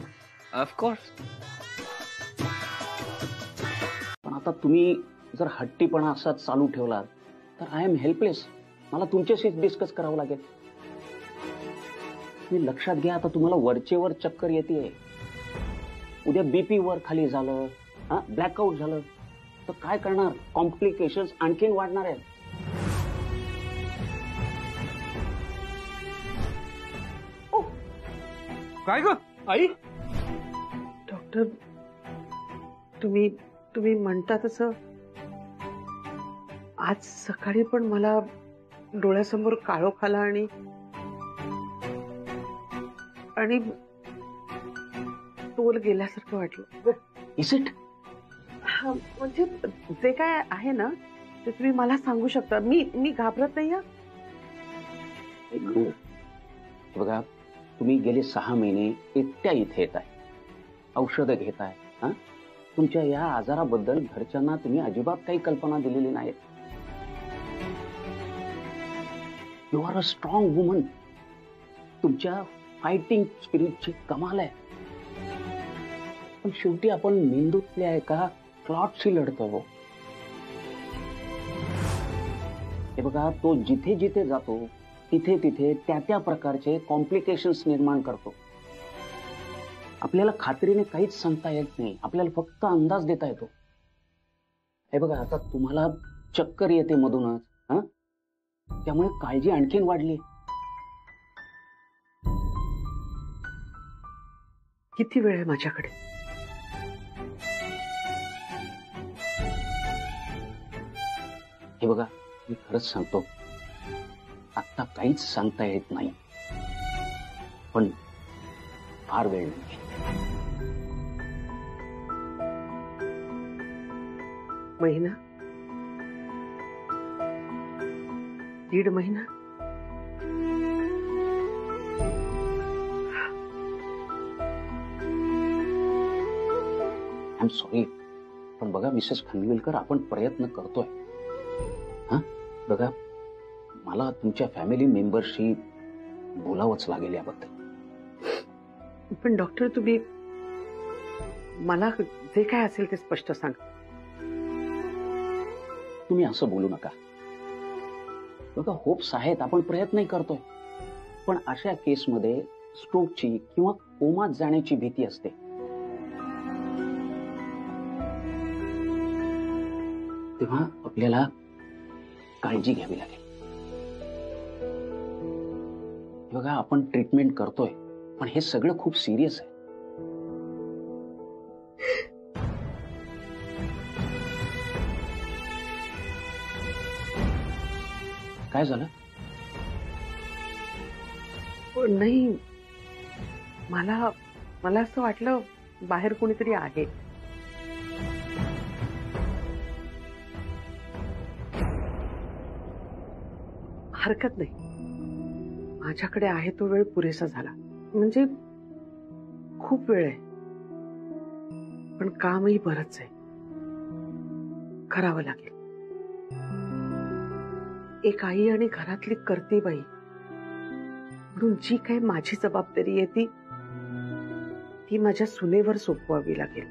ऑफकोर्स. पण आता तुम्ही जर हट्टीपणा असाच चालू ठेवला तर आय एम हेल्पलेस. मला तुमच्याशीच डिस्कस करावं लागेल. तुम्ही लक्षात घ्या, आता तुम्हाला वरचेवर चक्कर येते. उद्या बीपी वर खाली झालं, ब्लॅकआउट झालं तर काय करणार? कॉम्प्लिकेशन्स आणखीन वाढणार आहेत. काय ग आई? डॉक्टर, तुम्ही म्हणता तसं आज सकाळी पण मला डोळ्यासमोर काळोख आला आणि तोल गेल्यासारखं वाटलं. Is it? म्हणजे जे काय आहे ना ते तुम्ही मला सांगू शकता. मी घाबरत नाही. बघा, तुम्ही गेले 6 महिने एकट्या इथे येत आहे, औषधं घेताय. तुमच्या या आजाराबद्दल घरच्यांना तुम्ही अजिबात काही कल्पना दिलेली नाही. You are a strong woman. तुमच्या फायटिंग स्पिरिटची कमाल आहे. पण शेवटी आपण मेंदूतल्या एका फ्लॉटशी लढतोय हो. हे बघा, तो जिथे जिथे जातो तिथे तिथे त्या त्या प्रकारचे कॉम्प्लिकेशन्स निर्माण करतो. आपल्याला खात्रीने काहीच सांगता येत नाही, आपल्याला फक्त अंदाज देता येतो. हे बघा, आता तुम्हाला चक्कर येते मधूनच, हा, त्यामुळे काळजी आणखीन वाढली. किती वेळ आहे माझ्याकडे? हे बघा, मी खरंच सांगतो, आता काहीच सांगता येत नाही, पण फार वेळ नाही. महिना, 1.5 महिना. आय एम सॉरी, पण बघा मिसेस खानविलकर, आपण प्रयत्न करतोय. हा, बघा, मला तुमच्या फॅमिली मेंबरशी बोलावंच लागेल याबद्दल. पण डॉक्टर, तुम्ही मला जे काय असेल ते स्पष्ट सांग. तुम्ही असं बोलू नका. बघा, होप्स आहेत, आपण प्रयत्नही करतोय, पण अशा केसमध्ये स्ट्रोकची किंवा कोमात जाण्याची भीती असते. तेव्हा आपल्याला काळजी घ्यावी लागेल. बघा, आपण ट्रीटमेंट करतोय, पण हे सगळं खूप सिरियस आहे. काय झालं? नाही, मला असं वाटलं बाहेर कोणीतरी आहे. हरकत नाही, माझ्याकडे आहे तो वेळ पुरेसा झाला. म्हणजे खूप वेळ आहे, पण कामही बरंच आहे, करावं लागेल. एक आई आणि घरातली करती बाई म्हणून जी काही माझी जबाबदारी आहे ती माझ्या सुनेवर सोपवावी लागेल.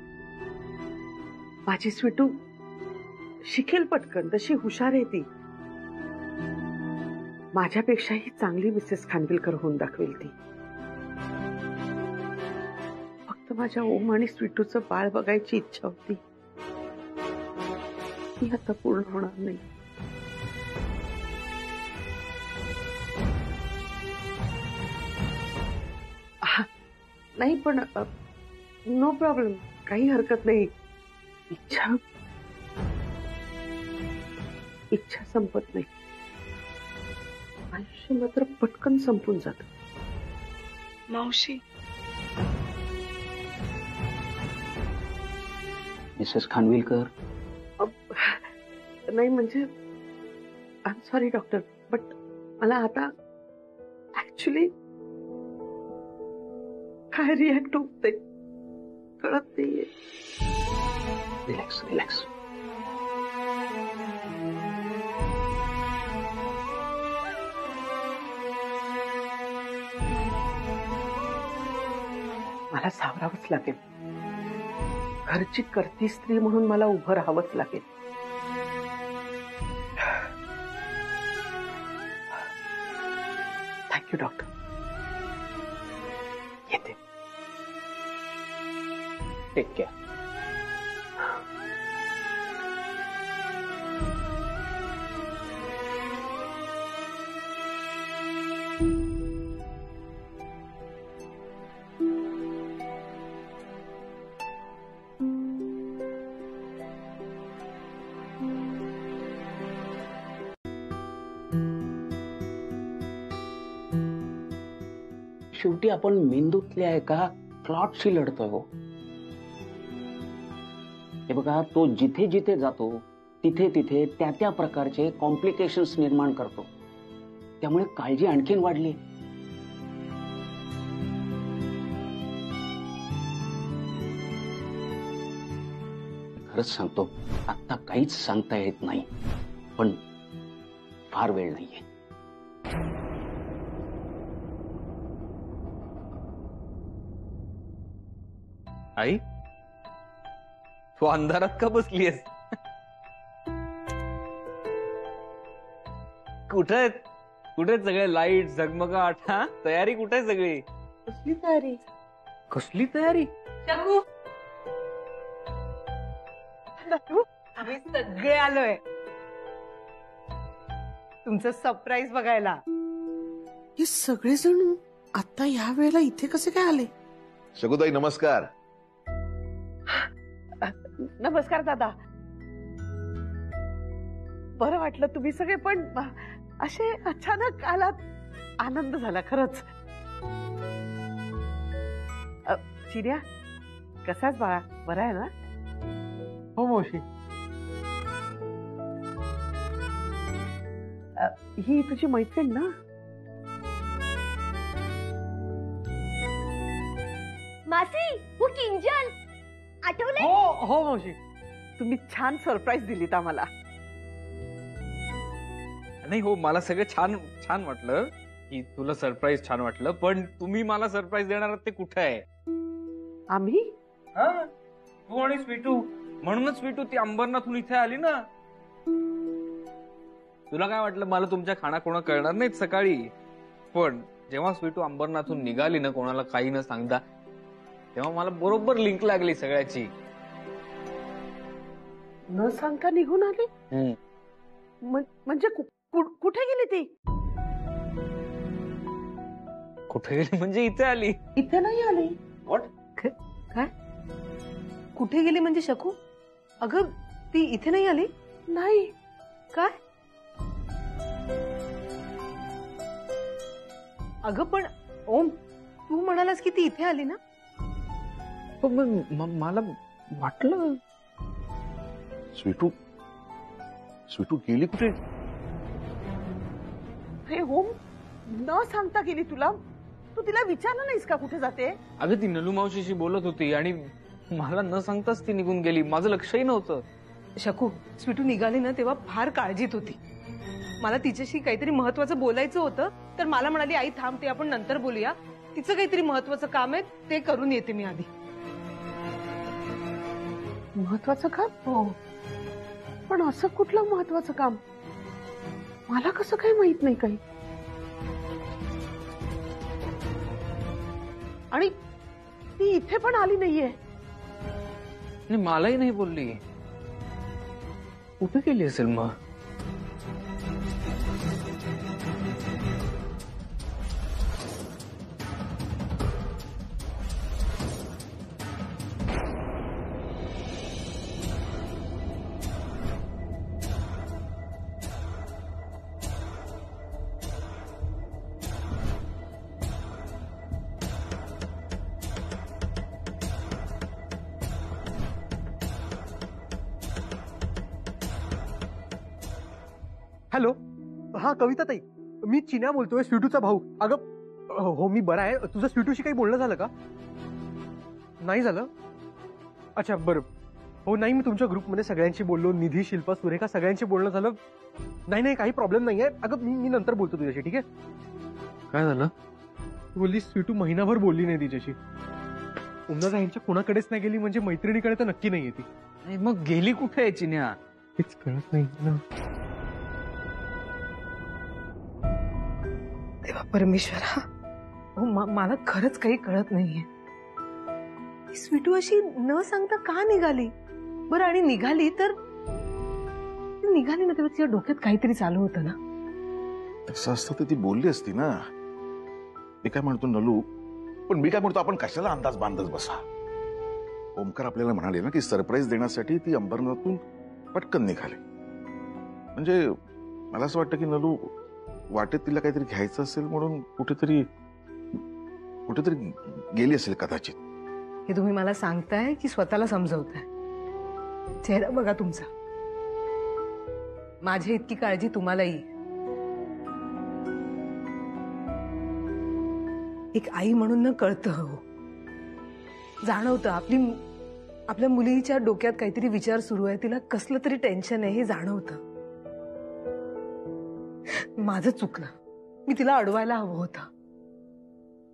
माझी स्वीटू शिकेल पटकन, तशी हुशार आहे ती. माझ्यापेक्षाही चांगली मिसेस खानविलकर होऊन दाखवेल ती. फक्त माझ्या ओम आणि स्वीटूचं बाळ बघायची इच्छा होती, ती आता पूर्ण होणार नाही. नाही, पण नो प्रॉब्लेम, काही हरकत नाही. इच्छा संपत नाही, आयुष्य मात्र पटकन संपून जात. मावशी, मिसेस खानविलकर, नाही म्हणजे I am sorry doctor, but मला आता ऍक्च्युली काय रिॲक्ट होते कळत नाहीये. Relax relax. मला सावरावंच लागेल. घरची करती स्त्री म्हणून मला उभं राहावंच लागेल. Thank you doctor. येते. Take care. शेवटी आपण मेंदूतल्या एका क्लॉटशी लढतोय हो. हे बघा, तो जिथे जिथे जातो तिथे तिथे त्या त्या प्रकारचे कॉम्प्लिकेशन्स निर्माण करतो. त्यामुळे काळजी आणखीन वाढली. खरंच सांगतो, आता काहीच सांगता येत नाही, पण फार वेळ नाहीये. आई, तू अंधारात का बसलीयस? कुठे कुठे सगळे लाईट झगमगाट? हा, तयारी कुठे सगळी? कसली तयारी? कसली तयारी? शकू, आम्ही सगळे आलोय तुमचं सरप्राईज बघायला. हे सगळेजण आता या वेळेला इथे कसे काय आले? शकुताई नमस्कार. नमस्कार दादा. बरं वाटलं तुम्ही सगळे पण असे अचानक आलात. आनंद झाला खरंच. चिन्या, कसाच बाळा, बरा आहे ना? हो मावशी. ही तुझी मैत्रीण ना? मासी, वो किंजल आठवले? हो हो मावशी. तुम्ही छान सरप्राईज दिलीत आम्हाला. नाही हो, मला सगळं छान छान वाटलं की तुला सरप्राईज छान वाटलं, पण तुम्ही मला सरप्राईज देणार आहात ते कुठे आहे? आम्ही? तू आणि स्वीटू. म्हणूनच स्वीटू ती अंबरनाथून इथे आली ना. तुला काय वाटलं मला तुमच्या खाणाखुणा कळणार नाहीत सकाळी? पण जेव्हा स्वीटू अंबरनाथून निघाली ना कोणाला काही न सांगता, तेव्हा मला बरोबर लिंक लागली सगळ्याची. न सांगता निघून आली? म्हणजे कुठे गेली ती? कुठे गेली म्हणजे इथे आली. इथे नाही आली. काय? कुठे गेली म्हणजे शकू? अगं ती इथे नाही आली. नाही. काय? अगं पण ओम, तू म्हणालास की ती इथे आली ना? मला वाटलं. स्वीटू स्वीटू गेली कुठे? हे होम, न सांगता गेली तुला? तू तिला विचारलं नाहीस का कुठे जाते? अगं ती नलू मावशीशी बोलत होती आणि मला न सांगताच ती निघून गेली. माझं लक्षही नव्हतं. शकू, स्वीटू निघाली ना तेव्हा फार काळजीत होती. मला तिच्याशी काहीतरी महत्वाचं बोलायचं होतं, तर मला म्हणाली आई थांब, ते आपण नंतर बोलूया, तिचं काहीतरी महत्वाचं काम आहे ते करून येते मी आधी. महत्वाचं काम? हो. पण असं कुठलं महत्वाचं काम? मला कसं काही माहित नाही काही. आणि ती इथे पण आली नाहीये. मलाही नाही बोलली. कुठे गेली असेल मग? हॅलो, हा कविता ताई, मी चिन्या बोलतोय, स्वीटूचा भाऊ. अगं हो मी बरा आहे. तुझं स्वीटूशी काही बोलणं झालं का? नाही झालं? अच्छा बरं. हो नाही, मी तुमच्या ग्रुपमध्ये सगळ्यांशी बोललो, निधी, शिल्पा, सुरेखा सगळ्यांशी बोलणं झालं. नाही काही प्रॉब्लेम नाहीये. अगं मी नंतर बोलतो तुझ्याशी, ठीक आहे? काय झालं? तू बोलली स्वीटू महिनाभर बोलली नाही तिच्याशी. उन्हा यांच्या कुणाकडेच नाही गेली म्हणजे मैत्रिणीकडे तर नक्की नाहीये ती. नाही मग गेली कुठे आहे चिन्या? हेच कळत नाही ना. देवा परमेश्वरा, हो मला खरंच काही कळत नाहीये. स्वीटू अशी न सांगता का निघाली बरं? आणि निघाली तर निघाली ना तेव्हा तिच्या डोक्यात काहीतरी चालू होतं ना. तसं असतं तर ती बोलली असती ना. मी काय म्हणतो नलू, पण मी काय म्हणतो आपण कशाला अंदाज बांधत बसा. ओमकार आपल्याला म्हणाले ना की सरप्राईज देण्यासाठी ती अंबरनाथून पटकन निघाली. म्हणजे मला असं वाटतं की नलू वाटेत तिला काहीतरी घ्यायचं असेल म्हणून कुठेतरी गेली असेल कदाचित. हे तुम्ही मला सांगताय की स्वतःला समजवताय? चेहरा बघा तुमचा. माझी इतकी काळजी तुम्हालाही. एक आई म्हणून न कळतं, हो जाणवतं. आपल्या मुलीच्या डोक्यात काहीतरी विचार सुरू आहे, तिला कसलं तरी टेन्शन आहे हे जाणवतं. माझं चुकलं, मी तिला अडवायला हवं होतं.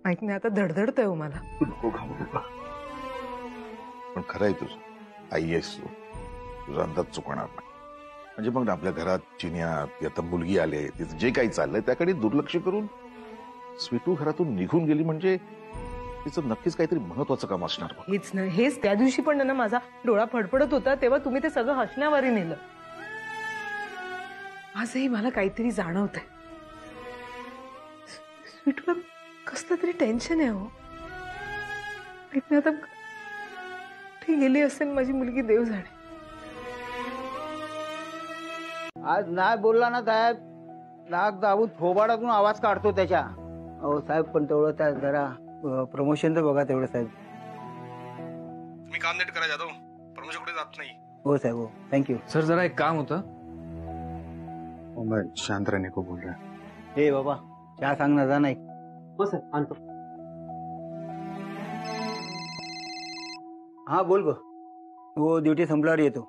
माहित नाही आता धडधडतंय हो मला. पण खरं आहे तुझं, आई आहेस तू, तुझा अंदाज चुकणार नाही. म्हणजे मग आपल्या घरात चिन्या, ती आता मुलगी आले, तिचं जे काही चाललंय त्याकडे दुर्लक्ष करून स्वीटू घरातून निघून गेली म्हणजे तिचं नक्कीच काहीतरी महत्वाचं काम असणार. हेच ना, हेच त्या दिवशी पण ना माझा डोळा फडफडत होता तेव्हा तुम्ही ते सगळं हसण्यावारी नेलं. आजही मला काहीतरी जाणवत आहे. स्वीटूला कसलं तरी टेन्शन आहे हो. आता ती गेली असेल माझी मुलगी, देव जाणे. आज नाही बोलला ना साहेब, नाक दाबून थोबाडातून आवाज काढतो त्याच्या. अहो साहेब, पण तेवढं त्या जरा प्रमोशन तर बघा तेवढं साहेब. तुम्ही काम नीट करा जाधव, प्रमोशन कुठे जात नाही. हो साहेब, हो, थँक्यू. सर जरा एक काम होतं. मैं शांत रहने को बोल रहा है. हे बाबा, चहा सांग ना, जा नाही. हो सर, आणतो. हा बोल ग. हो, ड्युटी संपल्यावर येतो.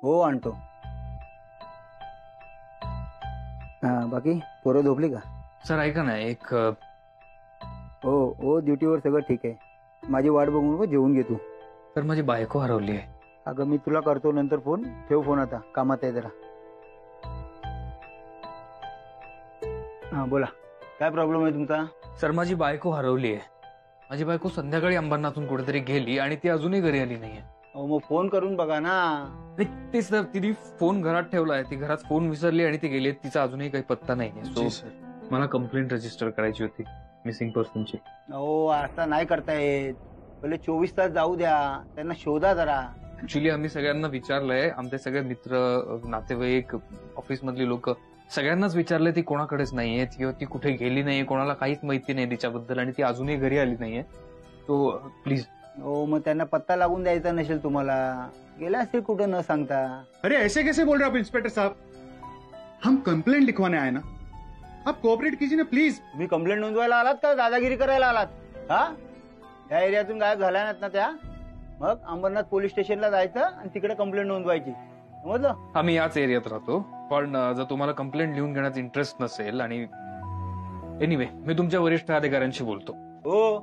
हो, आणतो. हा, बाकी पोरं झोपली का? सर ऐका ना, एक हो हो, ड्युटीवर सगळं ठीक आहे. माझी वाट बघून नको, जेवून घे तू. तर माझी बायको हरवली आहे. अगं मी तुला करतो नंतर फोन. ठेव फोन आता, कामात आहे जरा. हा बोला, काय प्रॉब्लेम आहे तुमचा? सर माझी बायको हरवली आहे. माझी बायको संध्याकाळी अंबरनाथून कुठेतरी गेली आणि ती अजूनही घरी आली नाहीये. मग फोन करून बघा ना. ते सर, तिने फोन घरात ठेवलाय, ती घरात फोन विसरली आणि ती गेली. तिचा अजूनही काही पत्ता नाहीये. सो मला कंप्लेंट रजिस्टर करायची होती मिसिंग पर्सनची. हो, आता नाही करता येत. पहिले 24 तास जाऊ द्या, त्यांना शोधा जरा. ऍक्च्युली आम्ही सगळ्यांना विचारलंय, आमचे सगळे मित्र, नातेवाईक, ऑफिस मधली लोक, सगळ्यांनाच विचारलंय. ती कोणाकडेच नाहीये किंवा ती कुठे गेली नाहीये, कोणाला काहीच माहिती नाही तिच्याबद्दल आणि ती अजूनही घरी आली नाहीये. तो प्लीज. हो, मग त्यांना पत्ता लागून द्यायचा नसेल तुम्हाला, गेला असेल कुठं न सांगता. अरे ऐसे कैसे बोल रहे हो आप इंस्पेक्टर साहब? हम कंप्लेंट लिखवाने आए ना, आप कोऑपरेट कीजिए ना प्लीज. तुम्ही कंप्लेंट नोंदवायला आलात का दादागिरी करायला आलात? हा, या एरियातून गायब झाल्या नाहीत ना त्या? मग अंबरनाथ पोलीस स्टेशनला जायचं आणि तिकडे कंप्लेंट नोंदवायची, समजलं? आम्ही याच एरियात राहतो, पण जर तुम्हाला कंप्लेंट लिहून घेण्यात इंटरेस्ट नसेल आणि एनिवे मी तुमच्या वरिष्ठ अधिकाऱ्यांशी बोलतो. हो,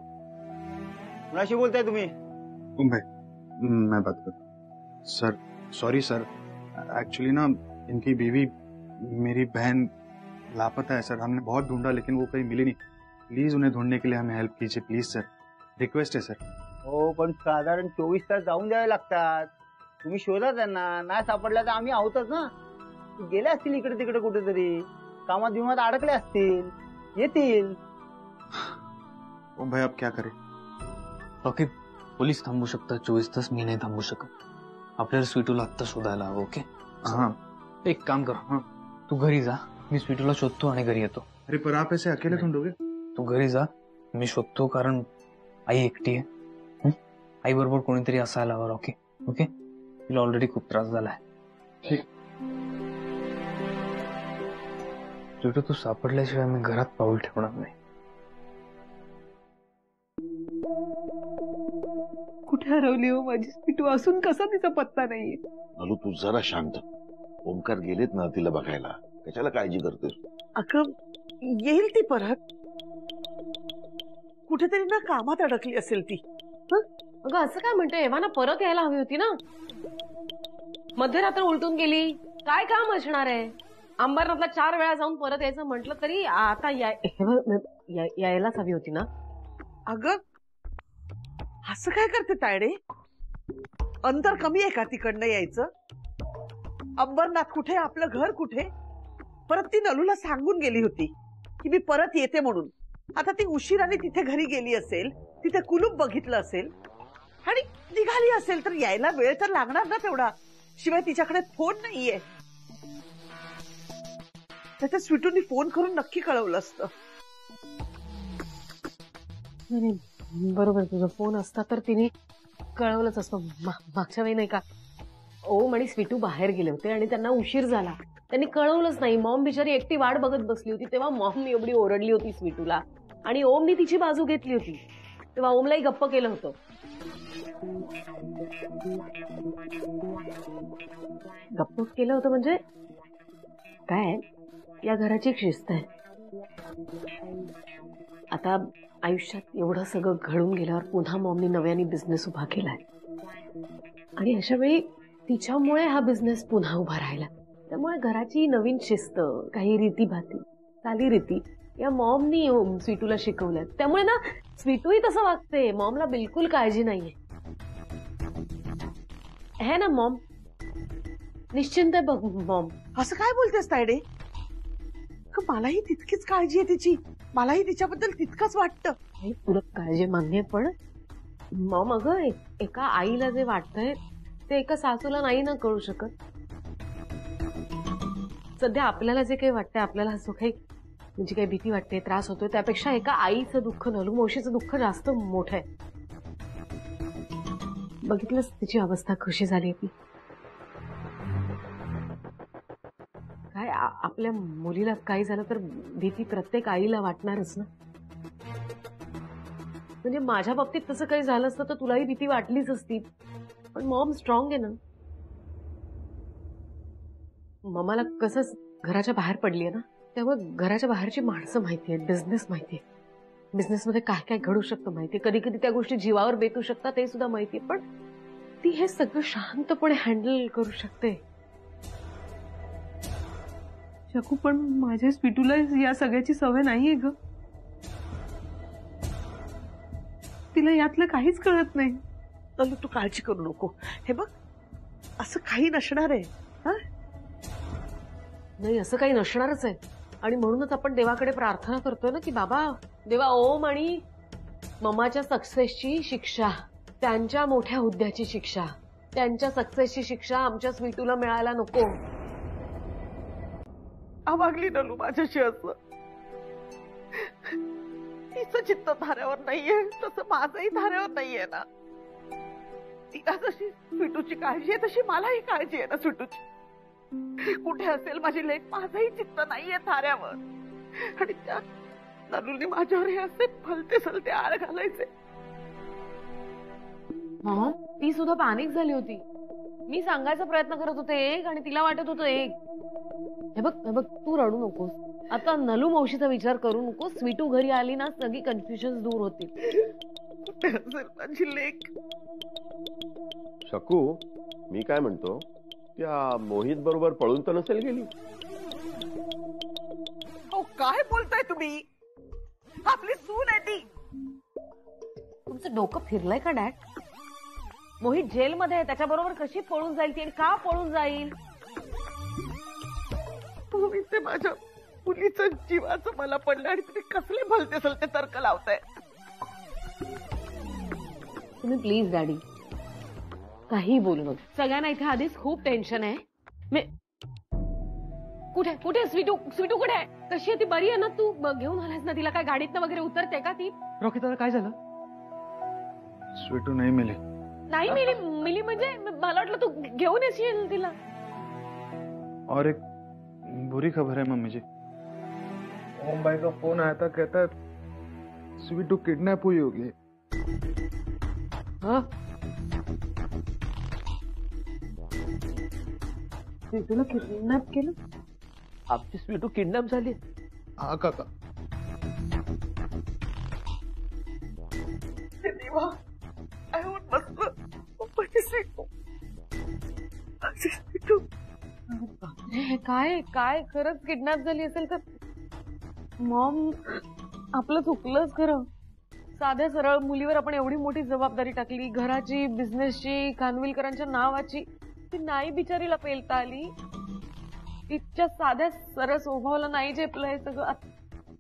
कुणाशी बोलताय तुम्ही? भाई, मैं बात करता हूँ. सर सॉरी सर, एक्चुअली ना इनकी बीवी, मेरी बहन लापता है सर. हमने बहुत ढूंढा लेकिन वो कहीं मिली नहीं. प्लीज उन्हें ढूंढने के लिए हमें हेल्प कीजिए प्लीज सर, रिक्वेस्ट है सर. हो, पण साधारण 24 तास जाऊन द्यावे लागतात. तुम्ही शोधा त्यांना, नाही सापडल्या तर आम्ही आहोतच ना. गेले असतील इकडे तिकडे कुठेतरी, कामात बिमात अडकले असतील, येतील. ओ भाई, अब क्या करें? ओके, पोलीस थांबू शकतात 24 तास, मी नाही थांबू शकत. आपल्याला स्वीटूला आत्ता शोधायला हवं. ओके, हाँ एक काम कर, हाँ तू घरी जा, मी स्वीटूला शोधतो आणि घरी येतो. अरे पर आप ऐसे अकेले ढूंढोगे? तू घरी जा, मी शोधतो, कारण आई एकटी आहे. आई बरोबर कोणीतरी असायला हवं. ओके ओके, तिला ऑलरेडी खूप त्रास झालाय. ठीक. स्वीटू तू सापडल्याशिवाय मी घरात पाऊल ठेवणार नाही. कुठे हरवली हो माझी स्वीटू? असून कसा तिचा पत्ता नाहीये? नलू तू जरा शांत. ओमकार गेलेत ना तिला बघायला, कशाला काळजी करतेस? अगं येईल ती परत. कुठेतरी ना कामात अडकली असेल ती. अगं असं काय म्हणते, एव्हाना परत यायला हवी होती ना. मध्यरात्र उलटून गेली, काय काम असणार आहे? अंबरनाथला 4 वेळा जाऊन परत यायचं म्हटलं तरी आता यायलाच हवी होती ना. अगं असं काय करते तायडे? अंतर कमी आहे का तिकडनं यायचं? अंबरनाथ कुठे, आपलं घर कुठे? परत ती नलूला सांगून गेली होती की मी परत येते म्हणून. आता ती उशिराने तिथे घरी गेली असेल, तिथे कुलूप बघितलं असेल आणि निघाली असेल, तर यायला वेळ तर लागणार ना तेवढा. शिवाय तिच्याकडे फोन नाहीये. त्याच्या स्वीटूनी फोन करून नक्की कळवलं असतं. बरोबर, तुझा फोन असता तर तिने कळवलंच असतं. मागच्या वेळी नाही का ओम आणि स्वीटू बाहेर गेले होते आणि त्यांना उशीर झाला, त्यांनी कळवलंच नाही. मॉम बिचारी एकटी वाट बघत बसली होती, तेव्हा मॉम एवढी ओरडली होती स्वीटूला आणि ओमनी तिची बाजू घेतली होती, तेव्हा ओमलाही गप्प केलं होतं. गप्प केलं होतं म्हणजे काय, या घराची एक शिस्त आहे. आता आयुष्यात एवढं सगळं घडून गेल्यावर पुन्हा मॉमनी नव्याने बिझनेस उभा केलाय. आणि अशा वेळी तिच्यामुळे हा बिझनेस पुन्हा उभा राहिला. त्यामुळे घराची नवीन शिस्त, काही रीतीभाती, चालीरीती या मॉमनी स्वीटूला शिकवल्यात. त्यामुळे ना स्वीटूही तसं वागते. मॉमला बिलकुल काळजी नाहीये. है ना मॉम? निश्चिंत आहे बघ मॉम. असं काय बोलतेस तायडे? मलाही तितकीच काळजी आहे तिची. मलाही तिच्याबद्दल तितकंच वाटतं. तुला काळजी मान्य, पण मॉम अगं एका आईला जे वाटतंय ते एका सासूला नाही ना कळू शकत. सध्या आपल्याला जे काही वाटतंय, आपल्याला असं काही म्हणजे काही भीती वाटते, त्रास होतोय, त्यापेक्षा एका आईचं दुःख, नलू मावशीचं दुःख जास्त मोठं आहे. बघितलंच तिची अवस्था कशी झाली ती. काय आपल्या मुलीला काही झालं तर भीती प्रत्येक आईला वाटणारच ना. म्हणजे माझ्या बाबतीत तसं काही झालं असतं तर तुलाही भीती वाटलीच असती. पण मॉम स्ट्रॉंग आहे ना. मम्माला कसं घराच्या बाहेर पडली आहे ना, त्यामुळे घराच्या बाहेरची माणसं माहिती आहेत, बिझनेस माहिती आहे, बिझनेसमध्ये काय काय घडू शकतं माहिती आहे, कधी कधी त्या गोष्टी जीवावर बेतू शकतात ते सुद्धा माहिती आहे. पण ती हे सगळं शांतपणे हँडल करू शकते. शकू, पण माझ्या स्वीटूला या सगळ्याची सवय नाहीये ग. तिला यातलं काहीच कळत नाही. नलू तू काळजी करू नको. हे बघ, असं काही नसणार आहे. नाही, असं काही नसणारच आहे. आणि म्हणूनच आपण देवाकडे प्रार्थना करतोय ना की बाबा देवा ओम आणि मम्माच्या सक्सेसची शिक्षा, त्यांच्या मोठ्या हुद्द्याची शिक्षा, त्यांच्या सक्सेसची शिक्षा आमच्या स्वीटूला मिळायला नको. वागली नलू माझ्याशी असं. तिचं चित्त धाऱ्यावर नाहीये तसं माझंही धाऱ्यावर नाहीये ना. तिला जशी स्वीटूची काळजी आहे तशी मलाही काळजी आहे ना स्वीटूची. कुठे असेल माझी लेक, माझंही चित्त नाहीये धाऱ्यावर. आणि त्या नलूने माझ्यावर हे असे फलते सलते आळ घालायचे. मामा, ती सुद्धा पॅनिक झाली होती. मी सांगायचा प्रयत्न करत होते एक, आणि तिला वाटत होतं एक. हे बघ तू रडू नकोस. आता नलू मावशीचा विचार करू नकोस. स्वीटू घरी आली ना, सगळी कन्फ्युजन दूर होतील. कुठे असेल माझी लेक? शकू, मी काय म्हणतो, त्या मोहित बरोबर पळून तर नसेल गेली? काय बोलताय तुम्ही? आपली सून आहे ती. तुमचं डोकं फिरलंय का डॅड? मोहित जेलमध्ये आहे, त्याच्याबरोबर कशी पळून जाईल ती, आणि का पळून जाईल? तुम्ही ते माझ्या मुलीचं जीवाचं मला पडलं आणि तुम्ही कसले भलते सलते तर्क लावताय. तुम्ही प्लीज डॅडी काही बोलू नका. सगळ्यांना इथे आधीच खूप टेन्शन आहे. कुठे कुठे स्वीटू कुठे आहे? कशी आहे ती? बरी आहे ना? तू घेऊन आलास ना तिला? काय गाडीतनं वगैरे उतरते का ती? रॉकी, काय झालं? स्वीटू नाही मिली. नाही मिली म्हणजे मला वाटलं तू घेऊन येशील तिला. और एक बुरी खबर है मम्मी जी. ओम भाई का फोन आया था, कहता है स्वीटू किडनैप हुई होगी. हाँ? स्वीटूला किडनॅप केलं? आमची स्वीटू किडनॅप झाली? हाँ काका. काय काय खरंच किडनॅप झाली असेल तर मॉम आपलं चुकलंच खरं. साध्या सरळ मुलीवर आपण एवढी मोठी जबाबदारी टाकली, घराची, बिझनेसची, खानविलकरांच्या नावाची. ती नाही बिचारीला पेलता आली. तिच्या साध्या सरळ स्वभावाला नाही झेपलं हे सगळं.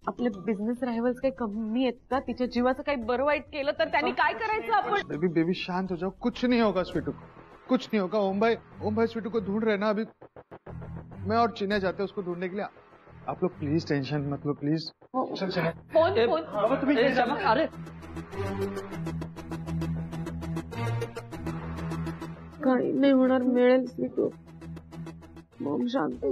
आपले बिझनेस रायव्हल्स काही कमी आहेत का? तिच्या जीवाचं काही बरं वाईट केलं तर त्यांनी काय करायचं आपण? बेबी शांत हो जाओ, कुछ नहीं होगा स्वीटू को, कुछ नहीं होगा. ओम भाई स्वीटू को ढूंढ रहे ना अभी. मैं और चिन्या जाते हैं उसको ढूंढने के लिए. आप लोग प्लीज टेंशन मत लो प्लीज. चल फोन अरे काही नाही होणार, मिळेल स्वीटू. मॉम शांत.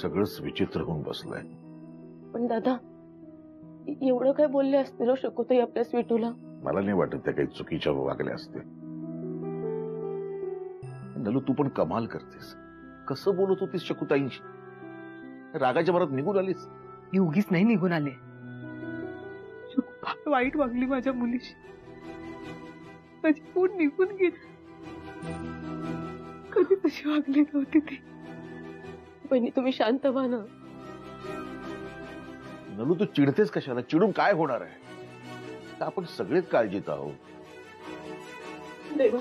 सगळंच विचित्र होऊन बसलंय. पण दादा एवढं काय बोलले असतील शकूताई आपल्या स्वीटूला? मला नाही वाटत त्या काही चुकीच्या वागल्या असते. नलू, तू पण कमाल करतेस. कसं बोलत होतीस शकूताईंशी? रागाच्या भरात निघून आलीस. उगीच नाही निघून आले. वाईट वागली माझ्या मुलीशी. माझी पोट निघून गेली. कधी तशी वागली नव्हती ती. बहिणी तुम्ही शांत व्हा ना. नलू तू चिडतेस कशाला? चिडून काय होणार आहे? आपण सगळेच काळजीत आहोत. देवा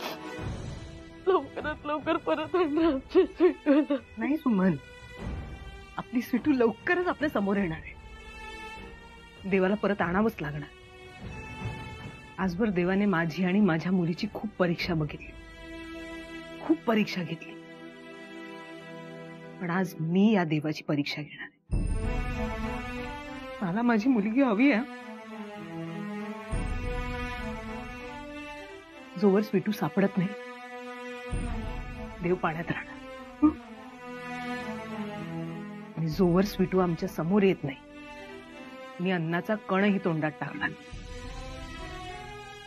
लवकरात लवकर परत आणणार आमच्या स्वीटूला. नाही सुमन, आपली स्वीटू लवकरच आपल्या समोर येणार आहे. देवाला परत आणावंच लागणार. आजवर देवाने माझी आणि माझ्या मुलीची खूप परीक्षा बघितली, खूप परीक्षा घेतली. पण आज मी या देवाची परीक्षा घेणार आहे. मला माझी मुलगी हवी आहे. जोवर स्वीटू सापडत नाही देव पाण्यात राहणार. आणि जोवर स्वीटू आमच्या समोर येत नाही मी अन्नाचा कणही तोंडात टाकणार.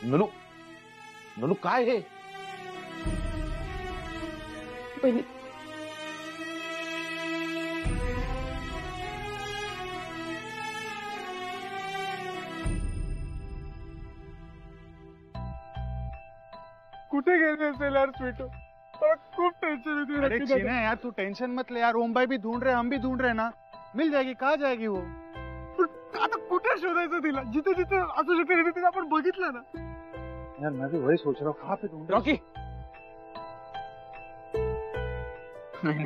नलू नलू काय हे? बहिणी कुठे गेले असेल यार स्वीटू? मला खूप टेंशन होती. अरे चिन्या यार तू टेंशन मत ले यार. ओम भाई भी ढूंढ रहे, हम भी ढूंढ रहे ना. मिल जाएगी. कहाँ जाएगी वो? आता कुठे शोधायचं तिला? जिथे जिथे असू शकते तिथे आपण बघितलं ना यार. मैं भी वही सोच रहा हूँ. कहाँ पे ढूंढ रॉकी नाही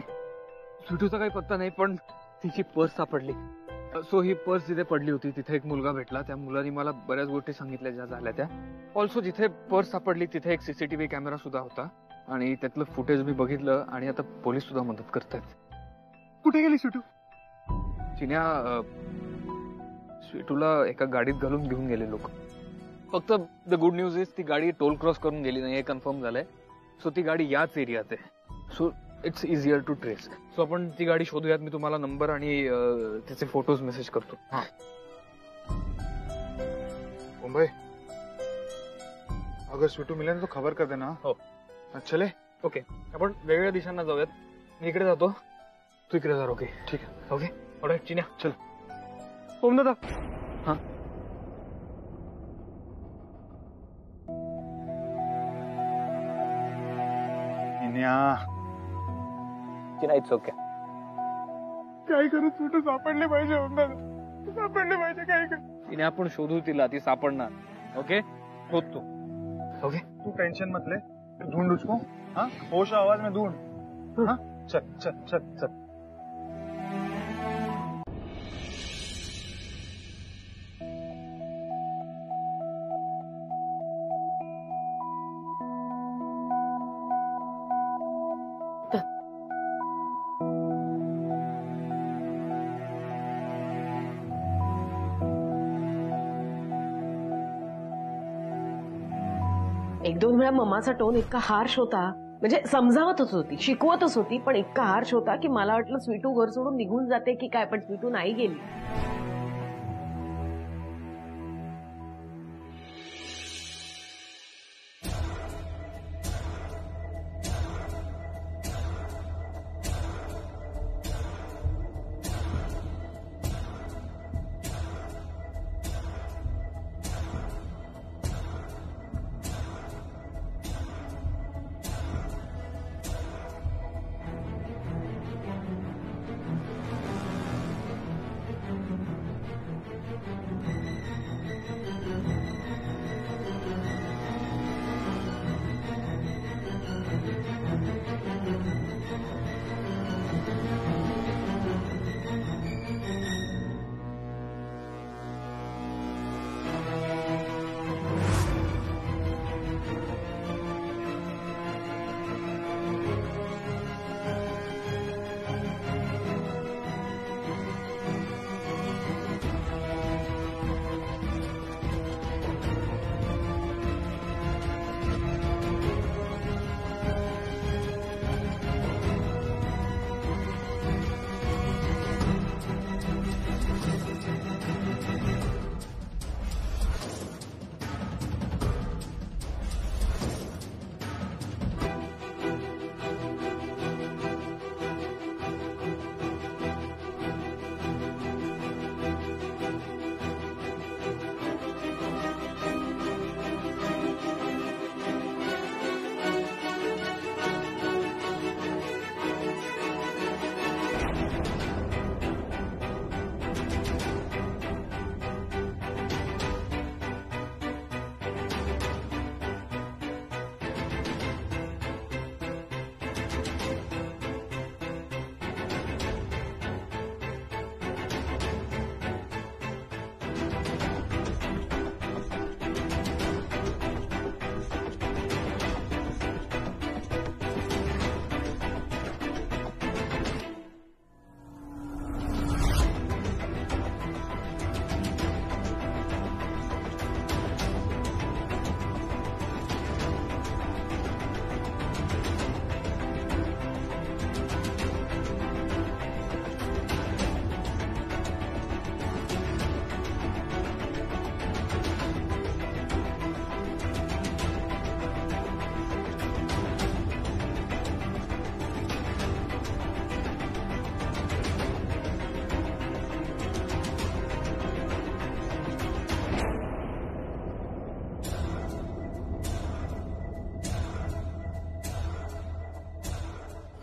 स्वीटूचा काही पत्ता नाही, पण तिची पर्स सापडली. सो ही पर्स जिथे पडली होती तिथे एक मुलगा भेटला. त्या मुलाने मला बऱ्याच गोष्टी सांगितल्या ज्या झाल्या त्या. ऑल्सो जिथे पर्स सापडली तिथे एक सीसीटीव्ही कॅमेरा सुद्धा होता आणि त्यातलं फुटेज मी बघितलं आणि आता पोलीस सुद्धा मदत करतात. कुठे गेली स्वीटू? चिन्या स्वीटूला एका गाडीत घालून घेऊन गेले लोक. फक्त द गुड न्यूज इज ती गाडी टोल क्रॉस करून गेली नाही हे कन्फर्म झालंय. सो ती गाडी याच एरियात आहे. So it's easier to trace. So आपण ती गाडी शोधूयात. मी तुम्हाला नंबर आणि त्याचे फोटोज मेसेज करतो. हा मुंबई अगर स्वीटू मिले तो खबर कर देना. हो चले. ओके आपण वेगवेगळ्या दिशांना जाऊयात. मी इकडे जातो, तू इकडे जा. ओके ठीक आहे. ओके ऑलराईट चिन्या चल. ओम दादा. हा चिन्या इट्स ओके. काय करू? स्वीटू सापडले पाहिजे. ओम दादा सापडले पाहिजे. काय कर? चिन्या आपण शोधू तिला, ती सापडणार. ओके शोध तू. ओके तू टेंशन मत ले. ढूंढ उसको. हाँ होश आवाज में ढूंढ. हाँ चल चल चल चल. एक दोन वेळा मम्माचा टोन इतका हार्श होता, म्हणजे समजावतच होती, शिकवतच होती, पण इतका हार्श होता की मला वाटलं स्वीटू घर सोडून निघून जाते की काय, पण स्वीटू नाही गेली.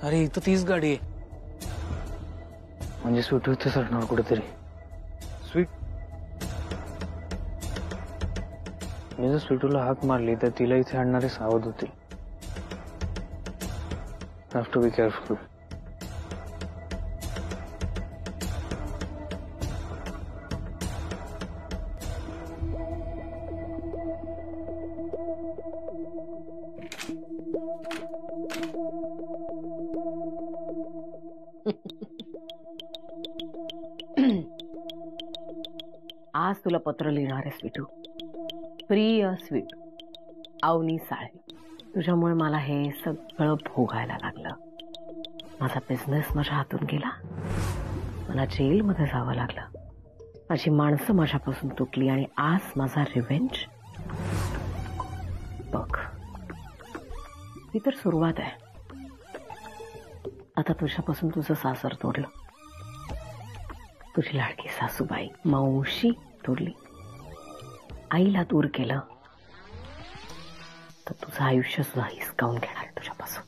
अरे इथं तीच गाडी आहे. म्हणजे स्वीटू इथे चढणार कुठेतरी. स्वीट मी जर स्वीटूला हाक मारली तर तिला इथे आणणारे सावध होतील. Have to be careful. आज तुला पत्र लिहिणार आहे स्वीटू. प्रिय स्वीट, अवनी साळे, तुझ्यामुळे मला हे सगळं भोगायला लागलं. माझा बिझनेस माझ्या हातून गेला, मला जेलमध्ये जावं लागलं, माझी माणसं माझ्यापासून तुटली आणि आज माझा रिव्हेंज. बघ, ही तर सुरुवात आहे. आता तुझ्यापासून तुझं सासर तोडलं, तुझी लाडकी सासूबाई मावशी तोडली, आईला दूर केलं, तर तुझं आयुष्य सुद्धा हिसकावून घेणार आहे तुझ्यापासून.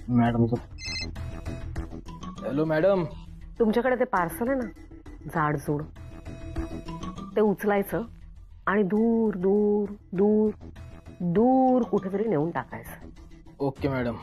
मॅडम. Hello madam. तुमच्याकडे ते पार्सल आहे ना, जाडजूड, ते उचलायचं आणि दूर दूर दूर दूर कुठेतरी नेऊन टाकायचं. Okay madam.